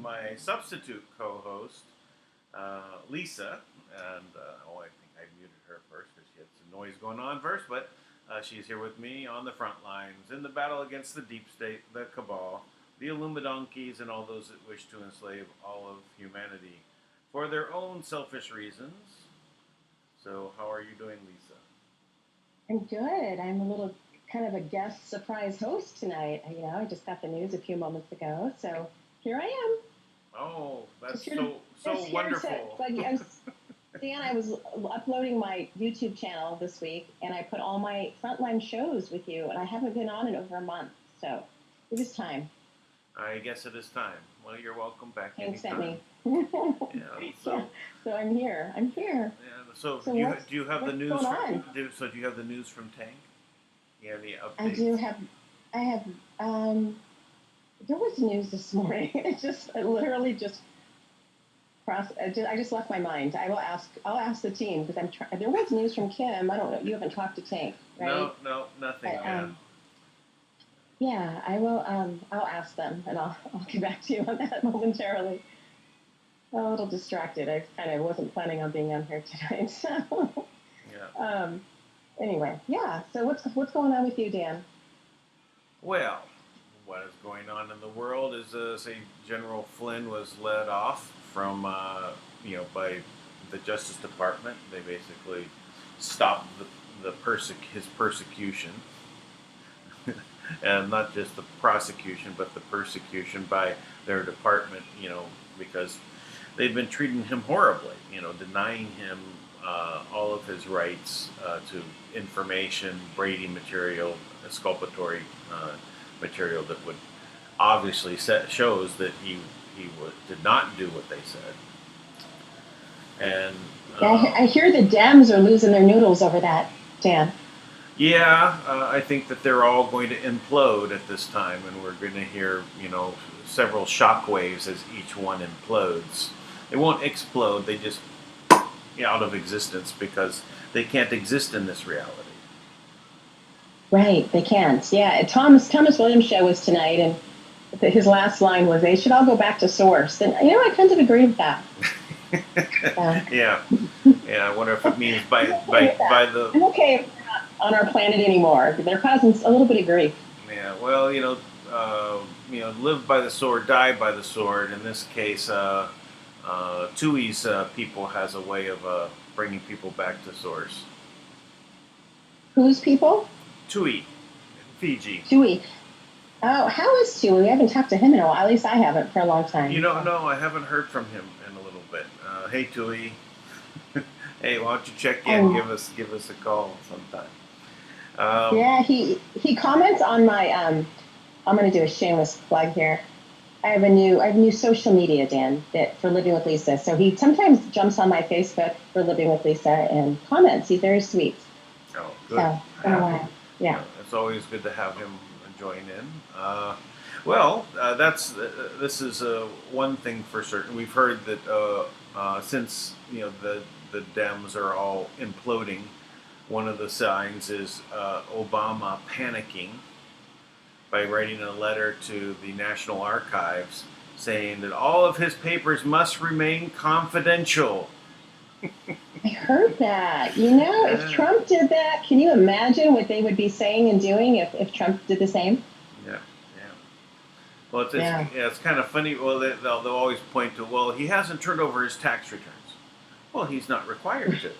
my substitute co-host, Lisa. And I think I muted her first because she had some noise going on first. But she's here with me on the front lines in the battle against the deep state, the cabal, the Illuminonkeys, and all those that wish to enslave all of humanity for their own selfish reasons. So, how are you doing, Lisa? I'm good. I'm a little kind of a guest surprise host tonight. I just got the news a few moments ago, so here I am. Oh, that's so wonderful. Dan, I was uploading my YouTube channel this week, and I put all my Frontline shows with you, and I haven't been on in over a month, so it was time. I guess it is time. Well, you're welcome back anytime. Thanks, yeah, so I'm here. Yeah. So do you have the news? So do you have the news from Tank? Do you have any updates? I do have. I have. There was news this morning. It literally just crossed. I just left my mind. I'll ask the team because there was news from Kim. I don't know. You haven't talked to Tank, right? No, nothing. But, yeah, I will. I'll ask them, and I'll get back to you on that momentarily. I'm a little distracted. I kind of wasn't planning on being on here tonight. So. Yeah. Anyway, yeah. So what's going on with you, Dan? Well, what is going on in the world is, say, General Flynn was led off from, by the Justice Department. They basically stopped his persecution. And not just the prosecution, but the persecution by their department, because they've been treating him horribly, denying him all of his rights to information, Brady material, exculpatory material that would obviously shows that he did not do what they said. And I hear the Dems are losing their noodles over that, Dan. Yeah, I think that they're all going to implode at this time, and we're going to hear, several shock waves as each one implodes. They won't explode; they just out of existence because they can't exist in this reality. Right, they can't. Yeah, Thomas Williams' show was tonight, and his last line was, "They should all go back to source." And I kind of agree with that. Yeah. I wonder if it means by the. I'm okay if they're not on our planet anymore. They're causing a little bit of grief. Yeah. Well, live by the sword, die by the sword. In this case, Tui's people has a way of bringing people back to source. Whose people? Tui, Fiji. Tui. Oh, how is Tui? We haven't talked to him in a while. At least I haven't for a long time. No, I haven't heard from him in a little bit. Hey, Tui. Hey, why don't you check in? Give us a call sometime. Yeah, he comments on my. I'm going to do a shameless plug here. I have a new social media, Dan, for Living with Lisa. So he sometimes jumps on my Facebook for Living with Lisa and comments. He's very sweet. Oh, good. So, been a while. Yeah. It's always good to have him join in. This is one thing for certain. We've heard that since the Dems are all imploding, one of the signs is Obama panicking by writing a letter to the National Archives saying that all of his papers must remain confidential. I heard that. If Trump did that, can you imagine what they would be saying and doing if Trump did the same? Yeah. Well, it's kind of funny. Well, they'll always point to, he hasn't turned over his tax returns. Well, he's not required to.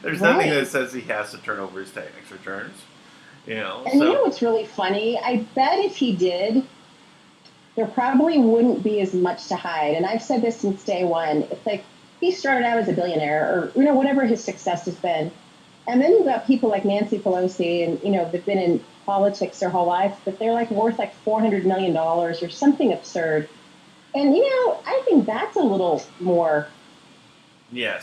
There's nothing that says he has to turn over his tax returns. And what's really funny? I bet if he did, there probably wouldn't be as much to hide. And I've said this since day one. It's like he started out as a billionaire or, whatever his success has been. And then you've got people like Nancy Pelosi and, they've been in politics their whole life, but they're worth $400 million or something absurd. And, I think that's a little more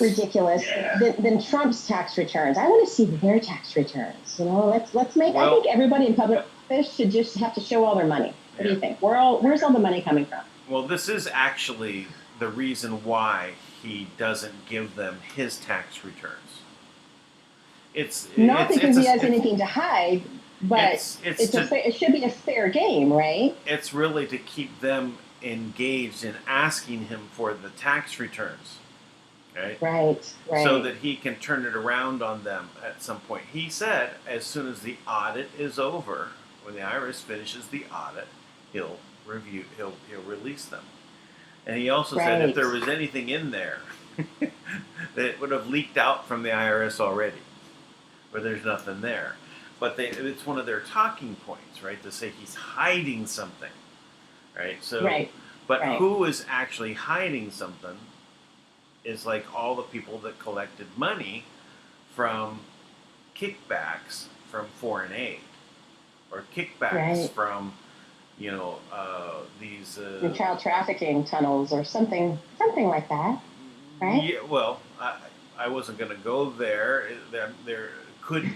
ridiculous than Trump's tax returns. I want to see their tax returns. Let's make. I think everybody in public office should just have to show all their money. What do you think? Where's all the money coming from? Well, this is actually the reason why he doesn't give them his tax returns. It's not because he has anything to hide, but it should be a fair game, right? It's really to keep them engaged in asking him for the tax returns, right? Right. So that he can turn it around on them at some point. He said as soon as the audit is over, when the IRS finishes the audit, he'll release them. And he also said if there was anything in there that would have leaked out from the IRS already, where there's nothing there. But it's one of their talking points, right? To say he's hiding something, right? So, but who is actually hiding something is like all the people that collected money from kickbacks from foreign aid, or kickbacks from, you know, these child trafficking tunnels or something like that, right? Yeah. Well, I wasn't going to go there. There could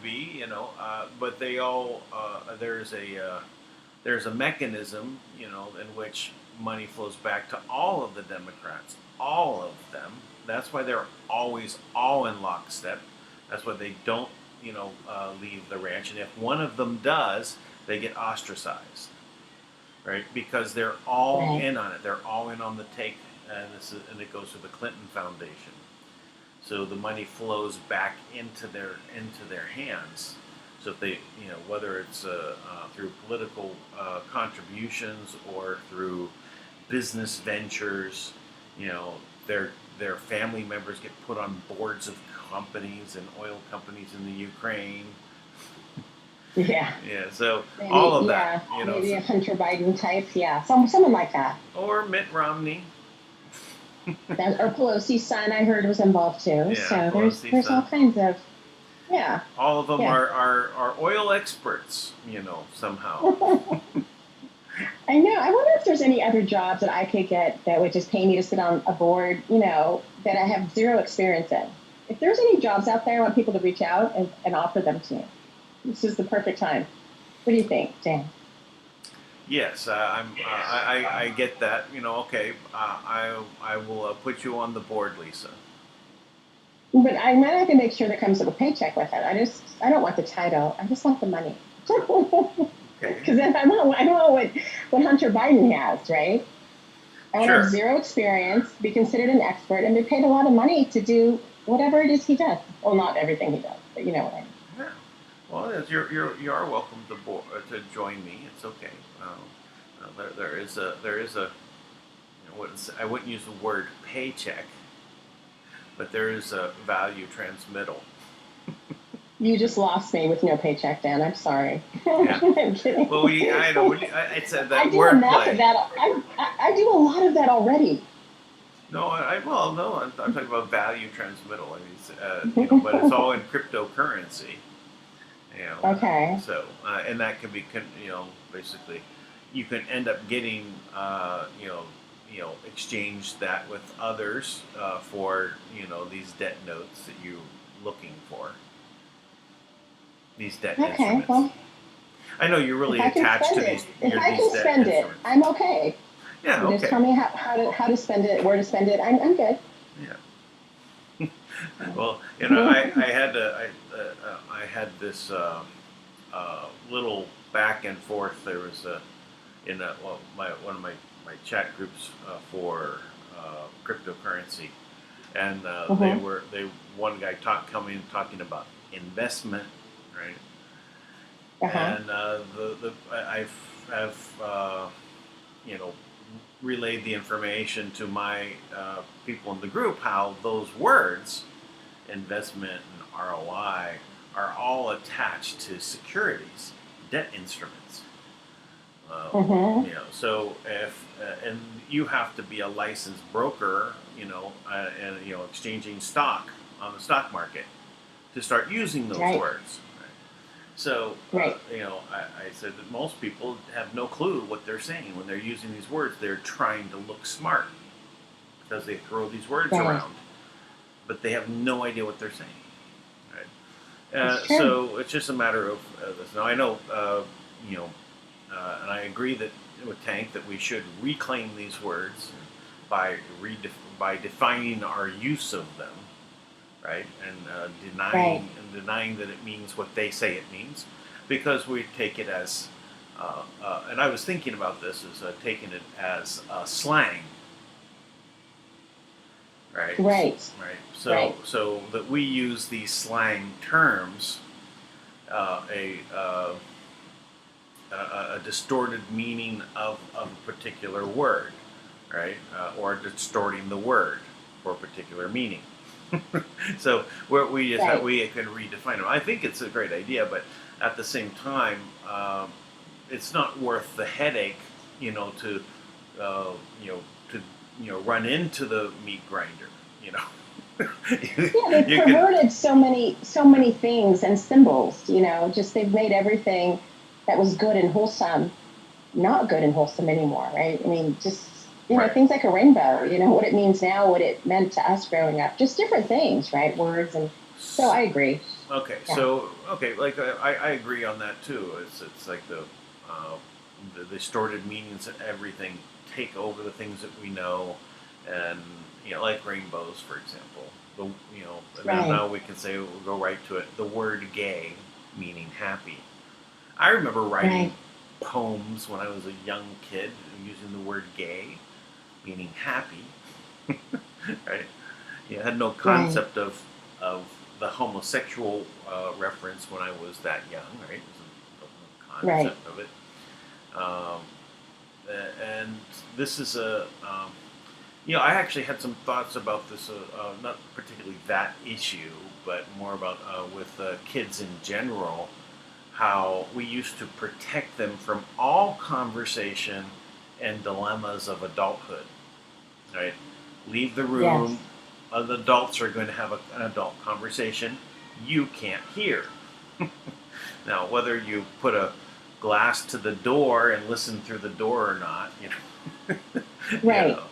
be, you know, but they all there's a mechanism, you know, in which money flows back to all of the Democrats, all of them. That's why they're always all in lockstep. That's why they don't, you know, leave the ranch. And if one of them does, they get ostracized, right? Because they're all in on it. They're all in on the take, and it goes to the Clinton Foundation. So the money flows back into their hands. So if they, you know, whether it's through political contributions or through business ventures, you know, their family members get put on boards of companies and oil companies in the Ukraine. Yeah. Yeah. So maybe, all of that, you know, maybe a Hunter Biden type, someone like that, or Mitt Romney. Or Pelosi's son, I heard, was involved too. Yeah, so there's all kinds of, all of them are oil experts, you know, somehow. I know. I wonder if there's any other jobs that I could get that would just pay me to sit on a board, you know, that I have zero experience in. If there's any jobs out there, I want people to reach out and offer them to me. This is the perfect time. What do you think, Dan? Yes, I get that. You know, okay, I will put you on the board, Lisa. But I'm not going to make sure there comes with a paycheck with it. I don't want the title. I just want the money. Because then I don't want what Hunter Biden has, right? I want to have zero experience, be considered an expert, and be paid a lot of money to do whatever it is he does. Well, not everything he does, but you know what I mean. Yeah. Well, you are welcome to join me. It's okay. There is a you know, I wouldn't use the word paycheck, but there is a value transmittal. You just lost me with no paycheck, Dan. I'm sorry. Yeah. I'm kidding. Well, I know. I said that I do wordplay. Of that. I do a lot of that already. No, I'm talking about value transmittal. I mean, you know, but it's all in cryptocurrency. You know, okay. So, and that can be, you know, basically, you can end up getting, you know, exchange that with others for, you know, these debt notes that you're looking for. These debt instruments. Well, I know you're really attached to these. If I can spend it, I'm okay. Yeah, okay. Just tell me how to spend it, where to spend it. I'm good. Yeah. Well, you know, I had this little back and forth. There was one of my chat groups for cryptocurrency, and one guy talking about investment, right? And I've you know, relayed the information to my people in the group how those words, investment and ROI, are all attached to securities, debt instruments. You know, so if and you have to be a licensed broker, you know, and you know, exchanging stock on the stock market to start using those words. So, you know, I said that most people have no clue what they're saying when they're using these words. They're trying to look smart because they throw these words around, but they have no idea what they're saying. Right? So it's just a matter of this. Now I know, you know, and I agree that with Tank that we should reclaim these words by defining our use of them. Right, and denying that it means what they say it means, because we take it as and I was thinking about this as taking it as slang, right? Right. Right. So Right. so that we use these slang terms, a a distorted meaning of a particular word, right? Or distorting the word for a particular meaning. So we just Right. we can redefine them. I think it's a great idea, but at the same time, it's not worth the headache, to uh, you know to run into the meat grinder. You know, Yeah, they've you can. perverted so many things and symbols, just they've made everything that was good and wholesome not good and wholesome anymore, right? I mean, just, Right. things like a rainbow, what it means now, what it meant to us growing up, just different things, right? Words. And so I agree. Okay, Yeah. so like I agree on that too. It's like the distorted meanings of everything take over the things that we know, and like rainbows, for example. And then Right. now we can say we'll go right to it. The word "gay" meaning happy. I remember writing Right. poems when I was a young kid using the word "gay" meaning happy. Right? I had no Right. concept of the homosexual reference when I was that young, right? There's no Right. concept of it. Um, and this is I actually had some thoughts about this, not particularly that issue, but more about with kids in general, how we used to protect them from all conversation and dilemmas of adulthood, right? Leave the room. Yes. The adults are going to have an adult conversation. You can't hear. Now, whether you put a glass to the door and listen through the door or not, you Right. know,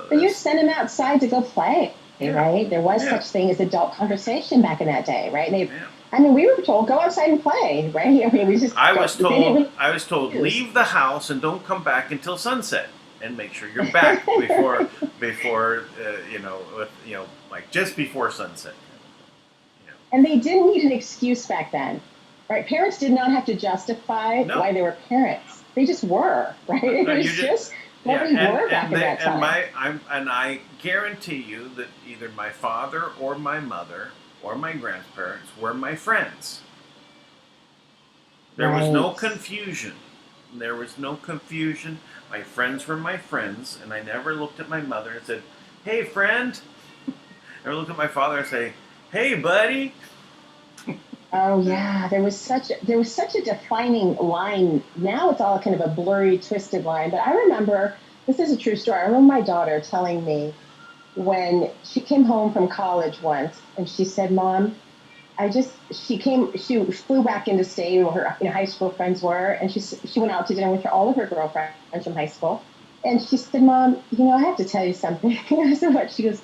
But you send them outside to go play, yeah, right? There was yeah, such thing as adult conversation back in that day, right? yeah. I mean, we were told go outside and play, right? I mean, we just I go. was They didn't told really I was told use. leave the house and don't come back until sunset, and make sure you're back before like just before sunset. You And they didn't need an excuse back then, right? Parents did not have to justify No, why they were parents. They just were, right? It no, you was just just what yeah, we were back in that and time. I guarantee you that either my father or my mother or my grandparents were my friends. There was no Right. confusion. There was no confusion. My friends were my friends, and I never looked at my mother and said, "Hey, friend." I never looked at my father and say, "Hey, buddy." Oh yeah, there was such a defining line. Now it's all kind of a blurry, twisted line. But I remember this is a true story. I remember my daughter telling me when she came home from college once, and she said, "Mom, she flew back into state where her high school friends were, and she went out to dinner with all of her girlfriends from high school, and she said, Mom, I have to tell you something." I said, "What?" She goes,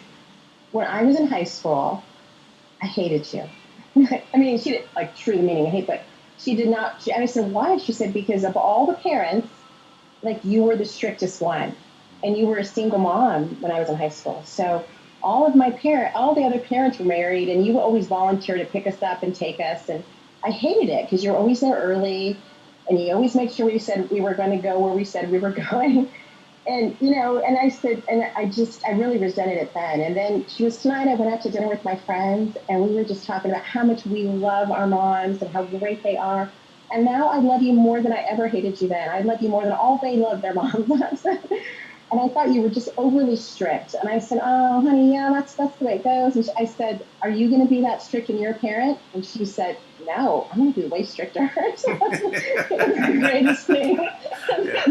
"When I was in high school, I hated you." I mean, she didn't like truly meaning hate, but she did not. I said, "Why?" She said, "Because of all the parents, like you were the strictest one, and you were a single mom when I was in high school. So all the other parents were married, and you always volunteer to pick us up and take us. And I hated it because you're always there early, and you always make sure we said we were going to go where we said we were going." And I said, and I really resented it then. And then she was tonight. I went out to dinner with my friends, and we were just talking about how much we love our moms and how great they are. And now I love you more than I ever hated you then. I love you more than all they love their moms. And I thought you were just overly strict. And I said, "Oh, honey, yeah, that's the way it goes." And I said, "Are you going to be that strict when you're a parent?" And she said, "No, I'm going to be way stricter." So it was the greatest thing. Yeah,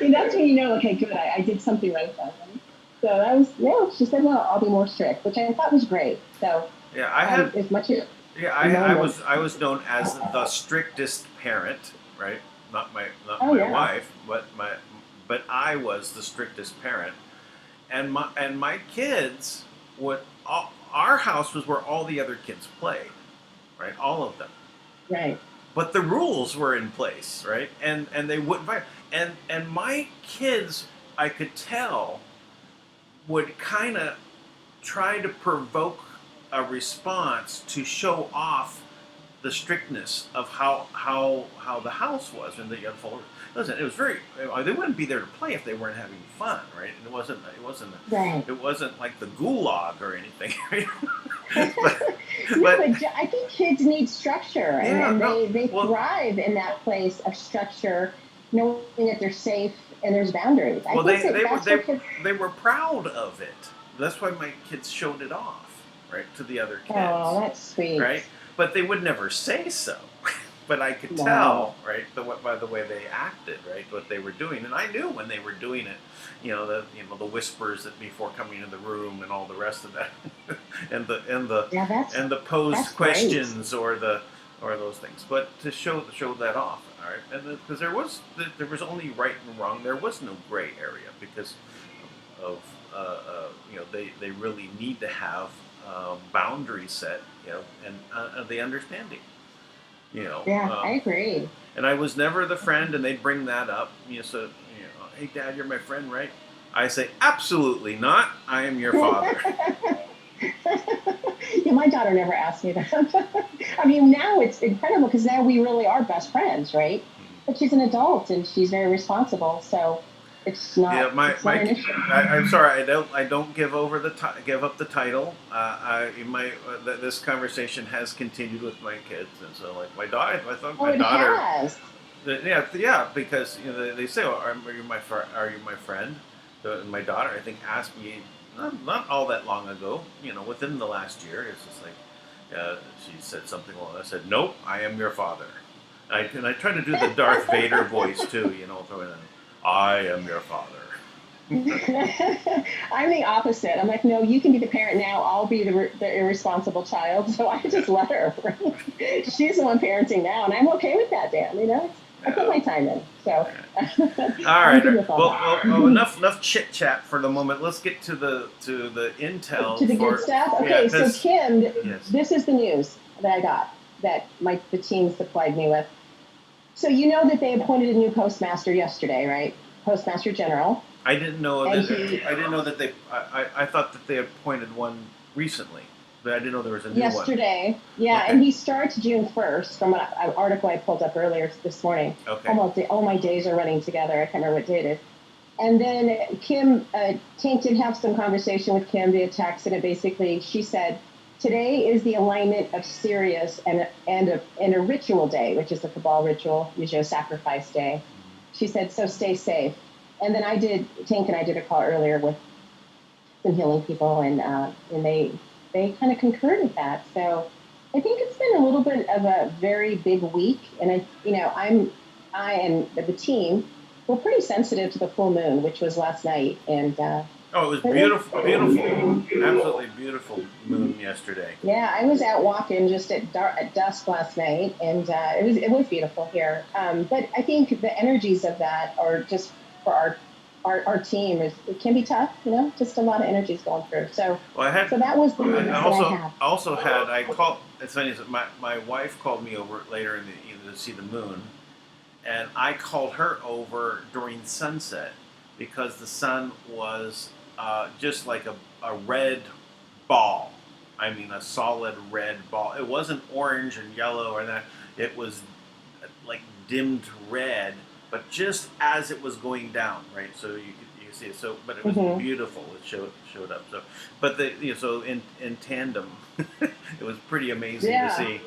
And that's when okay, good, I did something right then. So that was, yeah, she said, "No, I'll be more strict," which I thought was great. So yeah. I had as much as Yeah, a moment. I was known as the strictest parent, right? Not Oh, my yeah. wife, but I was the strictest parent, and my kids would our house was where all the other kids played, right? All of them, Right. but the rules were in place, right? And they wouldn't fight, and my kids, I could tell, would kind of try to provoke a response to show off the strictness of how the house was and the full. Listen, it was very. They wouldn't be there to play if they weren't having fun, right? And Right. it wasn't like the gulag or anything. Right? No, but I think kids need structure, and they well, thrive in that place of structure, knowing that they're safe and there's boundaries. Well, they were proud of it. That's why my kids showed it off, right, to the other kids. Oh, that's sweet. Right, but they would never say so. But I could Wow. tell, right, by the way they acted, right, what they were doing, and I knew when they were doing it. The whispers that before coming in the room and all the rest of that, and the posed questions or those things. But to show that off, all right, and because there was only right and wrong, there was no gray area because of they really need to have boundaries set, and the understanding. Yeah, I agree. And I was never the friend, and they'd bring that up. Hey, Dad, you're my friend, right? I say, absolutely not. I am your father. Yeah, my daughter never asked me that. I mean, now it's incredible because now we really are best friends, right? But she's an adult and she's very responsible, so it's not. Yeah, it's not an issue. I'm sorry. I don't give up the title. This conversation has continued with my kids, and so like my daughter, I thought my daughter. Has. Yeah, because they say, "Oh, are you my friend?" My daughter, I think, asked me not all that long ago. Within the last year, it's just like she said something. Well, I said, "Nope, I am your father." I try to do the Darth Vader voice too. Throwing in, "I am your father." I'm the opposite. I'm like, no, you can be the parent now. I'll be the irresponsible child. So I just let her. She's the one parenting now, and I'm okay with that, Dan. I put my time in. So. All right. Well, enough chit chat for the moment. Let's get to the intel. To the good stuff. Okay, so Kim, yes. This is the news that I got that the team supplied me with. So you know that they appointed a new postmaster yesterday, right? Postmaster General. I didn't know that they. I thought that they appointed one recently, but I didn't know there was a new one. Yesterday, yeah, okay. And he starts June 1st from an article I pulled up earlier this morning. Okay. All my days are running together. I can't remember what day it is. And then Kim, Tank did have some conversation with Kim via text, and basically she said, today is the alignment of Sirius and a ritual day, which is a Cabal ritual, usually a sacrifice day. She said, so stay safe. And then Tank and I did a call earlier with some healing people, and they kind of concurred with that. So I think it's been a little bit of a very big week, and I and the team were pretty sensitive to the full moon, which was last night, and it was beautiful, absolutely beautiful moon yesterday. Yeah, I was out walking just at dusk last night, and it was beautiful here. But I think the energies of that are just for our team it can be tough, just a lot of energies going through. So so that was the news that I had. It's funny, my wife called me over later in the evening to see the moon, and I called her over during sunset because the sun was just like a red ball. I mean, a solid red ball. It wasn't orange and yellow or that. It was like dimmed red, but just as it was going down, right? So you could see it. So, but it was beautiful. It showed up. So, but so in tandem, it was pretty amazing to see.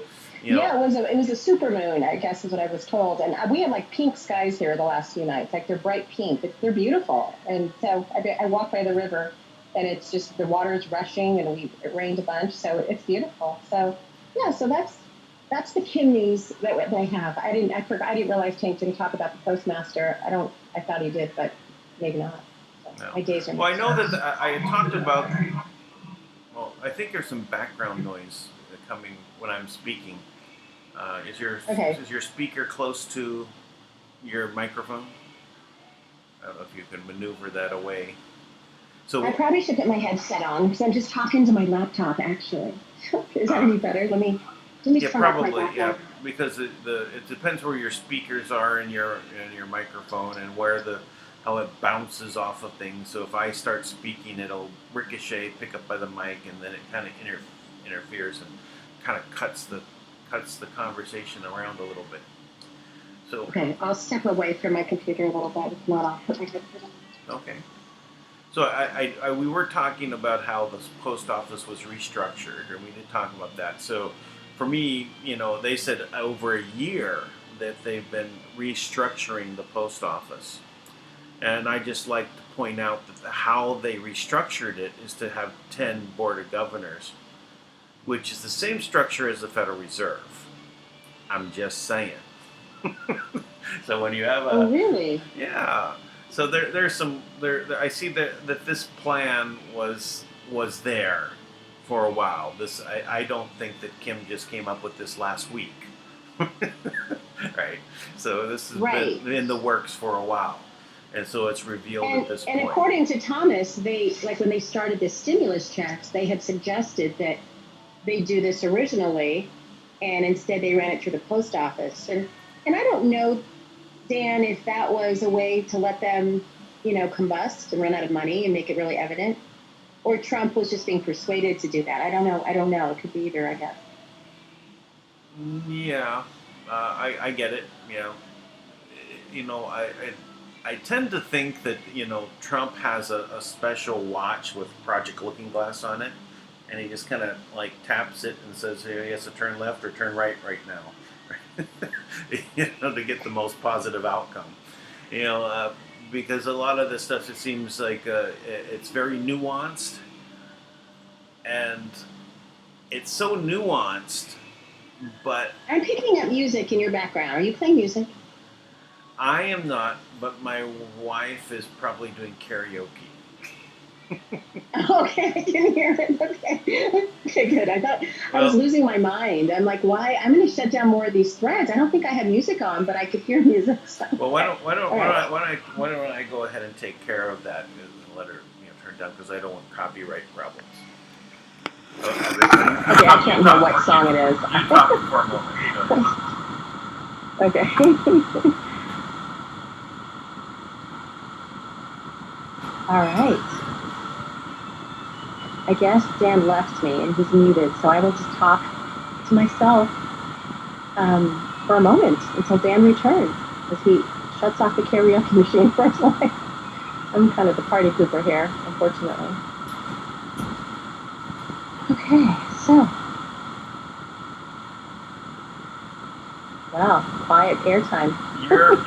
Yeah, it was a super moon, I guess is what I was told. And we have like pink skies here the last few nights. Like they're bright pink. They're beautiful. And so I walk by the river, and it's just the water is rushing, and it rained a bunch, so it's beautiful. So yeah, so that's the Kim news that I have. I didn't realize Tank didn't talk about the postmaster. I thought he did, but maybe not. So no. My days are. Well, I know that I had talked about. Well, I think there's some background noise coming when I'm speaking. Is your speaker close to your microphone? I don't know if you can maneuver that away. So I probably should put my headset on because I'm just talking to my laptop. Actually, is that any better? Let me. Yeah, probably. Yeah, because it depends where your speakers are in your microphone and how it bounces off of things. So if I start speaking, it'll ricochet, pick up by the mic, and then it kind of interferes and kind of cuts the cuts the conversation around a little bit. So okay, I'll step away from my computer a little bit. If not, I'll put my headset on. okay. So we were talking about how the post office was restructured, and we did talk about that. So for me, they said over a year that they've been restructuring the post office. And I just like to point out that how they restructured it is to have 10 Board of Governors, which is the same structure as the Federal Reserve. I'm just saying. So when you have a... Oh, really? Yeah. So there's some... I see that this plan was there for a while. I don't think that Kim just came up with this last week. Right? So this has been in the works for a while. And so it's revealed at this point. And according to Thomas, when they started the stimulus checks, they had suggested that they do this originally, and instead they ran it through the post office. And I don't know, Dan, if that was a way to let them, combust and run out of money and make it really evident, or Trump was just being persuaded to do that. I don't know. It could be either, I guess. Yeah, I get it. I tend to think that, Trump has a special watch with Project Looking Glass on it, and he just kind of taps it and says, hey, he has to turn left or turn right now, to get the most positive outcome. Because a lot of this stuff, it seems like it's very nuanced, and it's so nuanced, but... I'm picking up music in your background. Are you playing music? I am not, but my wife is probably doing karaoke. Okay, I can hear it. Okay, good. I thought I was losing my mind. I'm like, why? I'm going to shut down more of these threads. I don't think I had music on, but I could hear music. So. Well, why don't I go ahead and take care of that and let her turn down, because I don't want copyright problems. Okay, I can't know what song it is. You talk for a moment. Okay. All right. I guess Dan left me and he's muted, so I will just talk to myself for a moment until Dan returns, as he shuts off the karaoke machine for his life. I'm kind of the party pooper here, unfortunately. Okay, so. Wow, quiet airtime.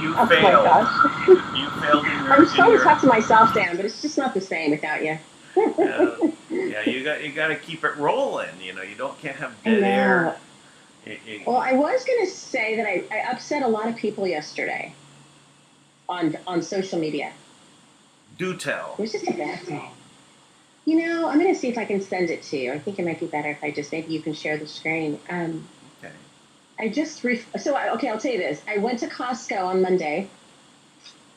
You Oh failed. my gosh. You failed in your... I'm trying to talk to myself, Dan, but it's just not the same without you. Yeah, you got to keep it rolling. You can't have dead air. Well, I was going to say that I upset a lot of people yesterday on social media. Do tell. It was just a bad day. I'm going to see if I can send it to you. I think it might be better if maybe you can share the screen. Okay. I'll tell you this. I went to Costco on Monday,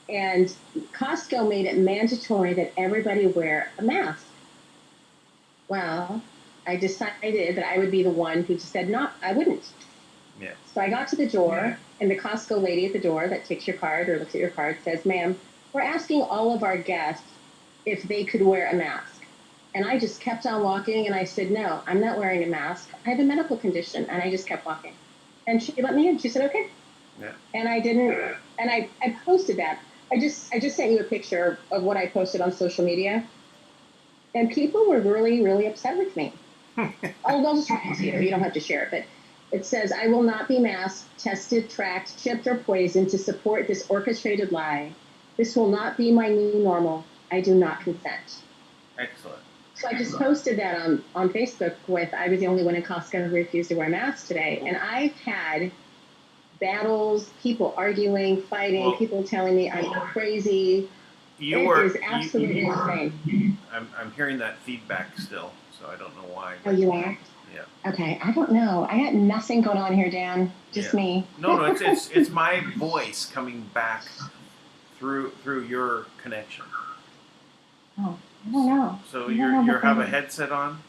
and Costco made it mandatory that everybody wear a mask. Well, I decided that I would be the one who just said, no, I wouldn't. Yeah. So I got to the door, and the Costco lady at the door that takes your card or looks at your card says, ma'am, we're asking all of our guests if they could wear a mask. And I just kept on walking, and I said, no, I'm not wearing a mask. I have a medical condition, and I just kept walking. And she let me in. She said, okay. Yeah. And I didn't, and I posted that. I just sent you a picture of what I posted on social media. And people were really, really upset with me. I'll just read it to you. You don't have to share it. But it says, I will not be masked, tested, tracked, chipped, or poisoned to support this orchestrated lie. This will not be my new normal. I do not consent. Excellent. So I just posted that on Facebook I was the only one in Costco who refused to wear masks today. And I've had battles, people arguing, fighting, people telling me I'm crazy. It is absolutely insane. I'm hearing that feedback still, so I don't know why. Oh, you are? Yeah. Okay, I don't know. I got nothing going on here, Dan. Just me. No, it's my voice coming back through your connection. Oh, I don't know. So you have a headset on?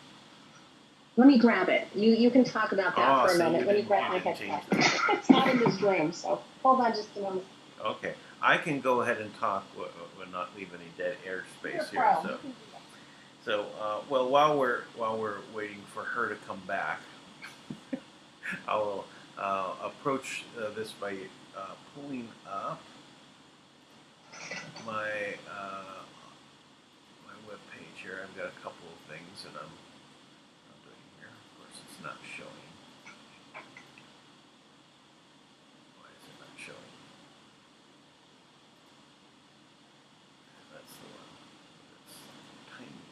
Let me grab it. You can talk about that for a moment. Let me grab my headset. It's not in this room, so hold on just a moment. Okay. I can go ahead and talk and not leave any dead air space here. So while we're waiting for her to come back, I will approach this by pulling up my my web page here. I've got a couple of things that I'm doing here. Of course, it's not showing. Why is it not showing? That's the one. It's tiny.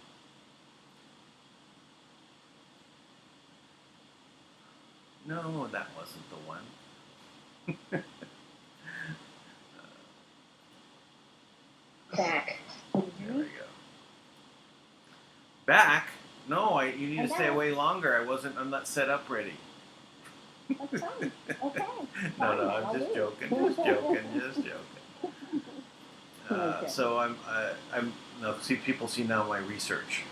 No, that wasn't the one. Back. There we go. Back? No, you need to stay away longer. I'm not set up ready. That's fine. Okay. No, I'm just joking. Just joking. So I'm now people see now my research.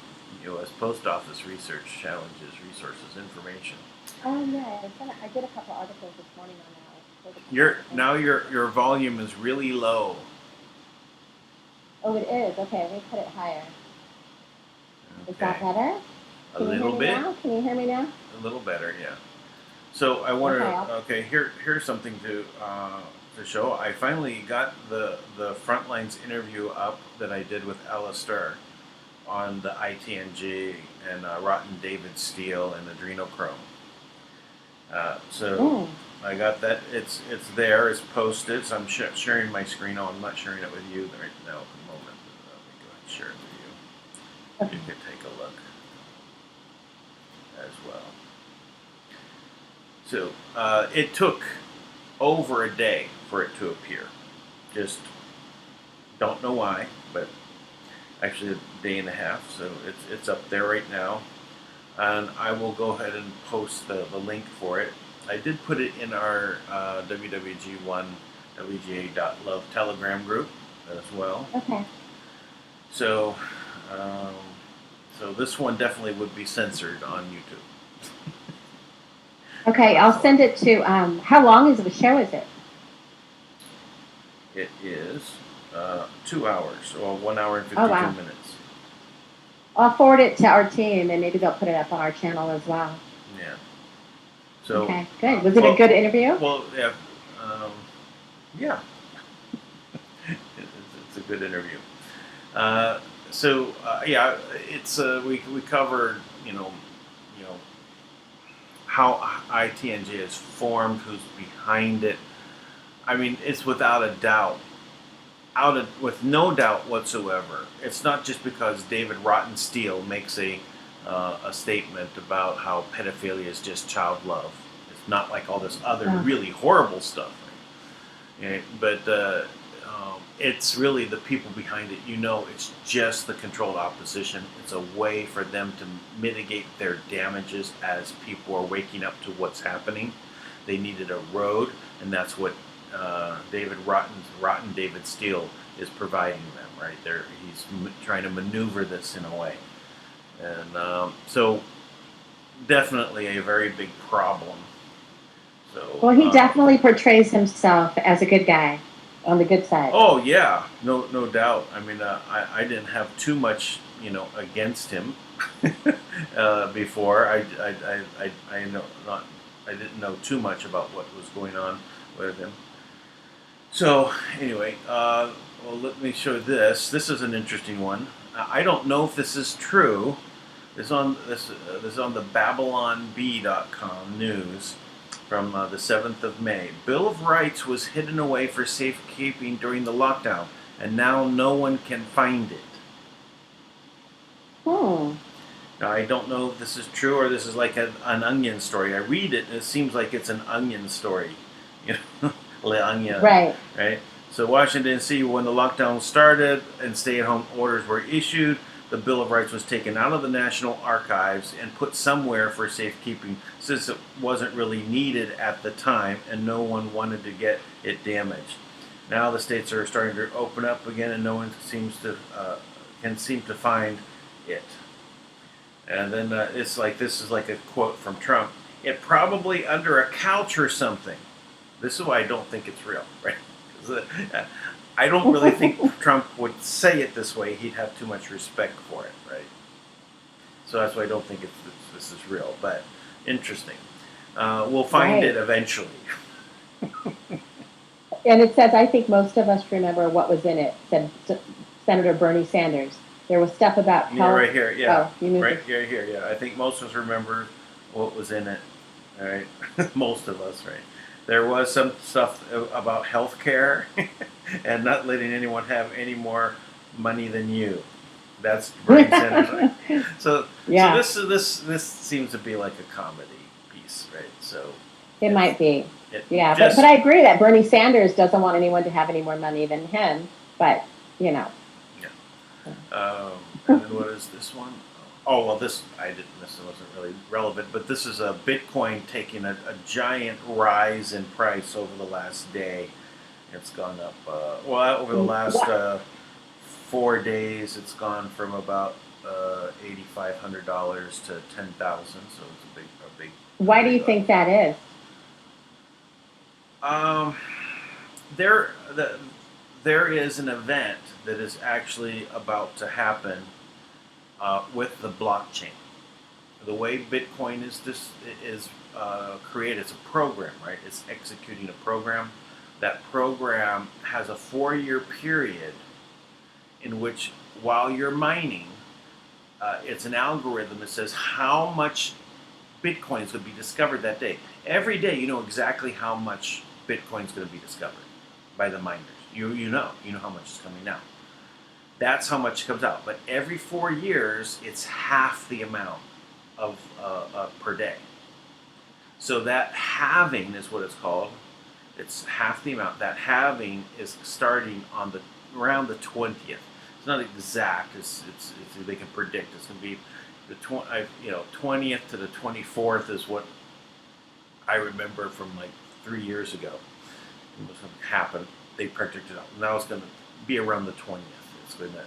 U.S. Post Office research challenges, resources, information. Oh yeah, I did a couple articles this morning on that. Your volume is really low. Oh, it is. Okay, let me put it higher. Okay. Is that better? A little bit. Now? Can you hear me now? A little better, yeah. So I wanted here's something to show. I finally got the FrontLines interview up that I did with ELLE'STER on the ITNJ and Rotten David STEELE and ADRENOCHROME. I got that. It's there. It's posted. So I'm sharing my screen. No, I'm not sharing it with you right now at the moment. Let me go ahead and share it with you. Okay. You can take a look as well. So it took over a day for it to appear. Just don't know why, but actually a day and a half. So it's up there right now, and I will go ahead and post the link for it. I did put it in our WWG1 WGA.love Telegram group as well. Okay. So so this one definitely would be censored on YouTube. Okay, I'll send it to, how long is the show, is it? It is 2 hours, or 1 hour and 52 minutes. I'll forward it to our team, and maybe they'll put it up on our channel as well. Yeah. So, okay, good. Was it a good interview? Well, yeah. Yeah. It's a good interview. Yeah, it's we covered how ITNJ is formed, who's behind it. I mean, it's without a doubt, with no doubt whatsoever. It's not just because David Rotten STEELE makes a statement about how pedophilia is just child love. It's not like all this other really horrible stuff. Right? But it's really the people behind it. It's just the controlled opposition. It's a way for them to mitigate their damages as people are waking up to what's happening. They needed a road, and that's what Rotten David STEELE is providing them right there. He's trying to maneuver this in a way, and so definitely a very big problem. So, well, he definitely portrays himself as a good guy, on the good side. Oh yeah, no doubt. I mean, I didn't have too much, against him before. I didn't know too much about what was going on with him. So anyway, well, let me show this. This is an interesting one. I don't know if this is true. This is on the BabylonB.com news from the 7th of May. Bill of Rights was hidden away for safekeeping during the lockdown, and now no one can find it. Now, I don't know if this is true or this is like an Onion story. I read it, and it seems like it's an Onion story. Le Onion. Right. So Washington, D.C., when the lockdown started and stay-at-home orders were issued, the Bill of Rights was taken out of the National Archives and put somewhere for safekeeping, since it wasn't really needed at the time and no one wanted to get it damaged. Now the states are starting to open up again, and no one can seem to find it. And then this is like a quote from Trump. It probably under a couch or something. This is why I don't think it's real, right? I don't really think Trump would say it this way. He'd have too much respect for it, right? So that's why I don't think this is real, but interesting. We'll find Right. it eventually. And it says, I think most of us remember what was in it, said Senator Bernie Sanders. There was stuff about health. Yeah, right here. Yeah, Oh, you right here. Yeah, I think most of us remember what was in it. All right, most of us, right? There was some stuff about health care and not letting anyone have any more money than you. That's Bernie Sanders. Right? So, Yeah. so this seems to be like a comedy piece, right? So It might be. Yeah, just, but I agree that Bernie Sanders doesn't want anyone to have any more money than him. But, you know. Yeah. And then what is this one? Oh, well, this wasn't really relevant, but this is a Bitcoin taking a giant rise in price over the last day. It's gone up, over the last 4 days, it's gone from about $8,500 to $10,000. So it's a big. Why do you think that is? There is an event that is actually about to happen with the blockchain. The way Bitcoin is created, it's a program, right? It's executing a program. That program has a 4-year period in which, while you're mining, it's an algorithm that says how much Bitcoin is going to be discovered that day. Every day, you know exactly how much Bitcoin is going to be discovered by the miners. You know how much is coming out. That's how much comes out. But every 4 years, it's half the amount of per day. So that halving is what it's called. It's half the amount. That halving is starting on around the 20th. It's not exact. It's they can predict. It's going to be the 20th to the 24th is what I remember from like 3 years ago. It was going to happen. They predicted it. Now it's going to be around the 20th. It's going to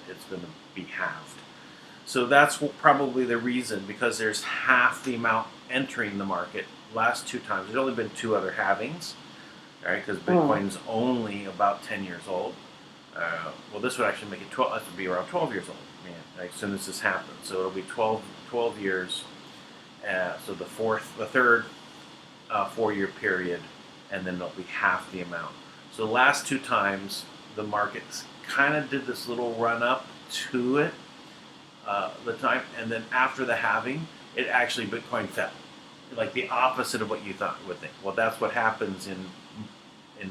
be halved. So that's probably the reason, because there's half the amount entering the market. Last 2 times, there's only been 2 other halvings, right? Because Bitcoin's only about 10 years old. Well, this would actually make it 12. That would be around 12 years old, as soon as this happens. So it'll be 12 years. So the third 4-year period, and then it'll be half the amount. So the last 2 times, the markets kind of did this little run up to it, the time, and then after the halving, it actually Bitcoin fell, like the opposite of what you thought would think. Well, that's what happens in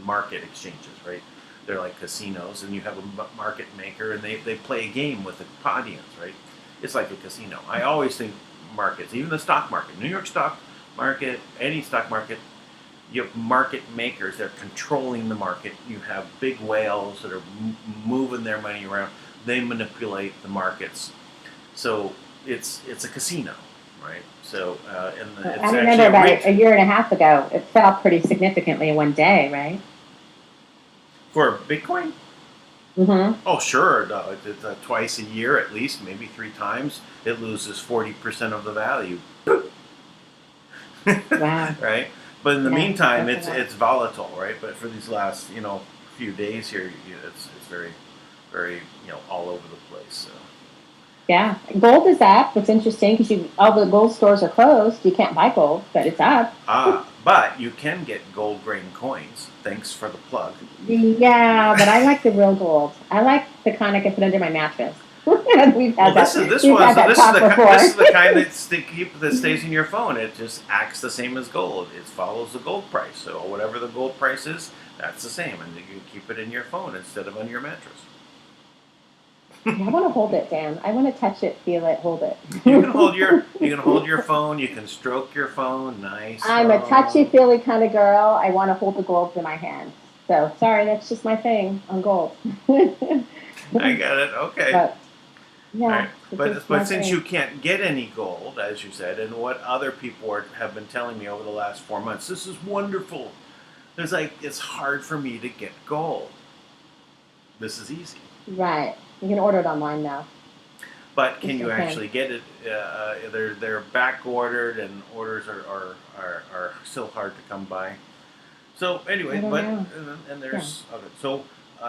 market exchanges, right? They're like casinos, and you have a market maker, and they play a game with the audience, right? It's like a casino. I always think markets, even the stock market, New York stock market, any stock market, you have market makers that are controlling the market. You have big whales that are moving their money around. They manipulate the markets. So it's a casino, right? So it's I remember about a year and a half ago, it fell pretty significantly in one day, right? For Bitcoin? Mm-hmm. Oh, sure. No, twice a year at least, maybe 3 times. It loses 40% of the value. Wow. Right? But in the meantime, it's volatile, right? But for these last few days here, it's very, very all over the place. So. Yeah, gold is up. It's interesting because all the gold stores are closed. You can't buy gold, but it's up. But you can get gold grain coins. Thanks for the plug. Yeah, but I like the real gold. I like the kind I can put under my mattress. We've had this is the kind that stays in your phone. It just acts the same as gold. It follows the gold price. So whatever the gold price is, that's the same, and you keep it in your phone instead of on your mattress. I want to hold it, Dan. I want to touch it, feel it, hold it. You can hold your phone. You can stroke your phone. Nice. I'm a touchy-feely kind of girl. I want to hold the gold in my hand. So sorry, that's just my thing on gold. I get it. Okay. But, yeah. Right. But since you can't get any gold, as you said, and what other people have been telling me over the last 4 months, this is wonderful. It's hard for me to get gold. This is easy. Right. You can order it online now. But can you actually get it? They're back ordered, and orders are still hard to come by. So anyway, and there's other. So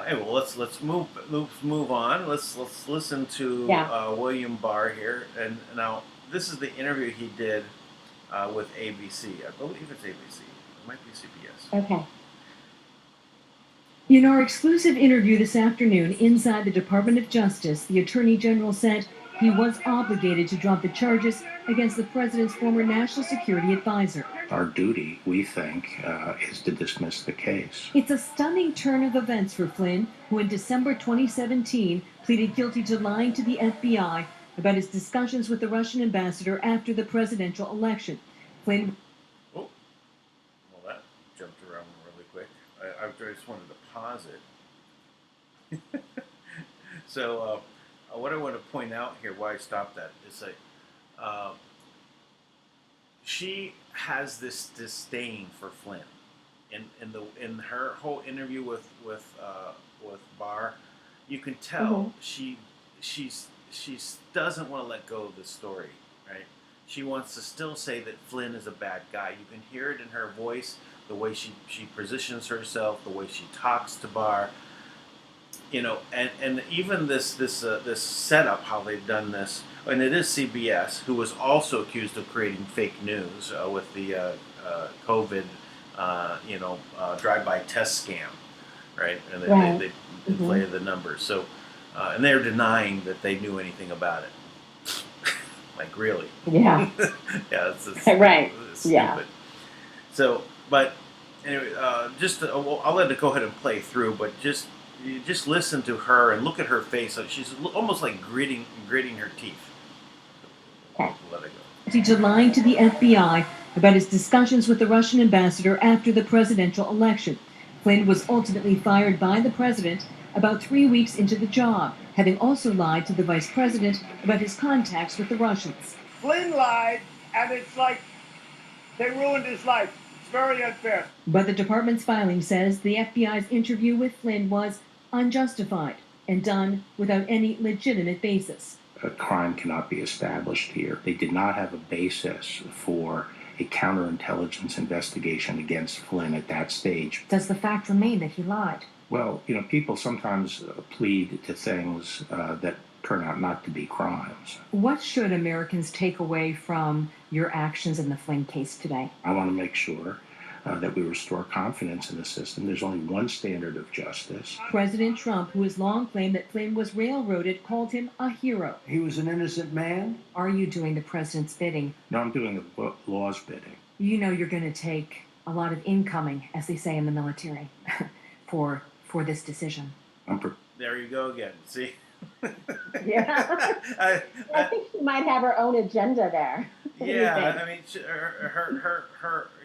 anyway, let's move on. Let's listen to William Barr here. And now this is the interview he did with ABC. I believe it's ABC. It might be CBS. Okay. In our exclusive interview this afternoon inside the Department of Justice, the Attorney General said he was obligated to drop the charges against the president's former national security advisor. Our duty, we think, is to dismiss the case. It's a stunning turn of events for Flynn, who in December 2017 pleaded guilty to lying to the FBI about his discussions with the Russian ambassador after the presidential election. Flynn... Oh, well, that jumped around really quick. I just wanted to pause it. So, what I want to point out here, why I stopped that, is like, she has this disdain for Flynn. In her whole interview with Barr, you can tell she doesn't want to let go of the story, right? She wants to still say that Flynn is a bad guy. You can hear it in her voice, the way she positions herself, the way she talks to Barr, you know, and even this setup, how they've done this, and it is CBS, who was also accused of creating fake news with the COVID, drive-by test scam, right? And they inflated the numbers. So, and they're denying that they knew anything about it. Like, really? Yeah. Yeah, it's right. It's stupid. Yeah. So, but anyway, I'll let it go ahead and play through, but just listen to her and look at her face. She's almost like gritting her teeth. Okay. Let it go. To lying to the FBI about his discussions with the Russian ambassador after the presidential election. Flynn was ultimately fired by the president about 3 weeks into the job, having also lied to the vice president about his contacts with the Russians. Flynn lied, and it's like they ruined his life. It's very unfair. But the department's filing says the FBI's interview with Flynn was unjustified and done without any legitimate basis. A crime cannot be established here. They did not have a basis for a counterintelligence investigation against Flynn at that stage. Does the fact remain that he lied? Well, you know, people sometimes plead to things that turn out not to be crimes. What should Americans take away from your actions in the Flynn case today? I want to make sure that we restore confidence in the system. There's only one standard of justice. President Trump, who has long claimed that Flynn was railroaded, called him a hero. He was an innocent man. Are you doing the president's bidding? No, I'm doing the law's bidding. You know you're going to take a lot of incoming, as they say in the military, for this decision. There you go again. See? Yeah. I think she might have her own agenda there. Yeah, I mean,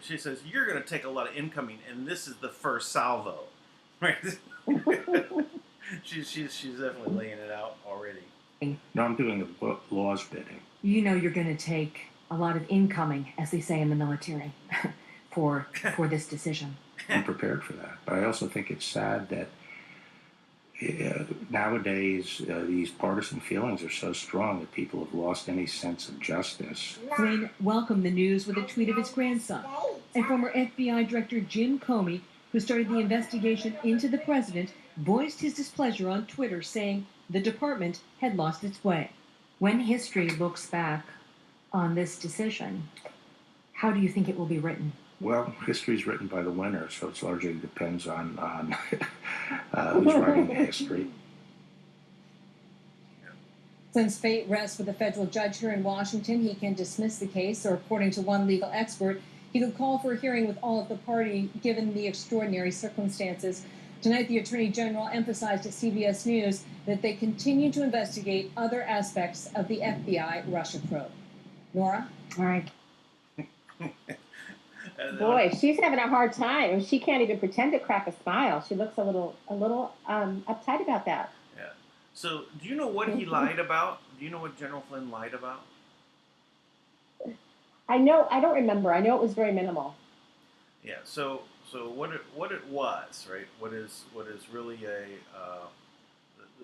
she says, you're going to take a lot of incoming, and this is the first salvo, right? she's definitely laying it out already. No, I'm doing the law's bidding. You know you're going to take a lot of incoming, as they say in the military, for this decision. I'm prepared for that. But I also think it's sad that nowadays these partisan feelings are so strong that people have lost any sense of justice. Flynn welcomed the news with a tweet of his grandson. And former FBI Director Jim Comey, who started the investigation into the president, voiced his displeasure on Twitter, saying the department had lost its way. When history looks back on this decision, how do you think it will be written? Well, history is written by the winner, so it largely depends on who's writing the history. Flynn's fate rests with a federal judge here in Washington. He can dismiss the case, or according to one legal expert, he could call for a hearing with all of the party, given the extraordinary circumstances. Tonight, the Attorney General emphasized at CBS News that they continue to investigate other aspects of the FBI Russia probe. Nora? All right. Boy, she's having a hard time. She can't even pretend to crack a smile. She looks a little uptight about that. Yeah. So, do you know what he lied about? Do you know what General Flynn lied about? I know. I don't remember. I know it was very minimal. Yeah. So what it was, right? What is really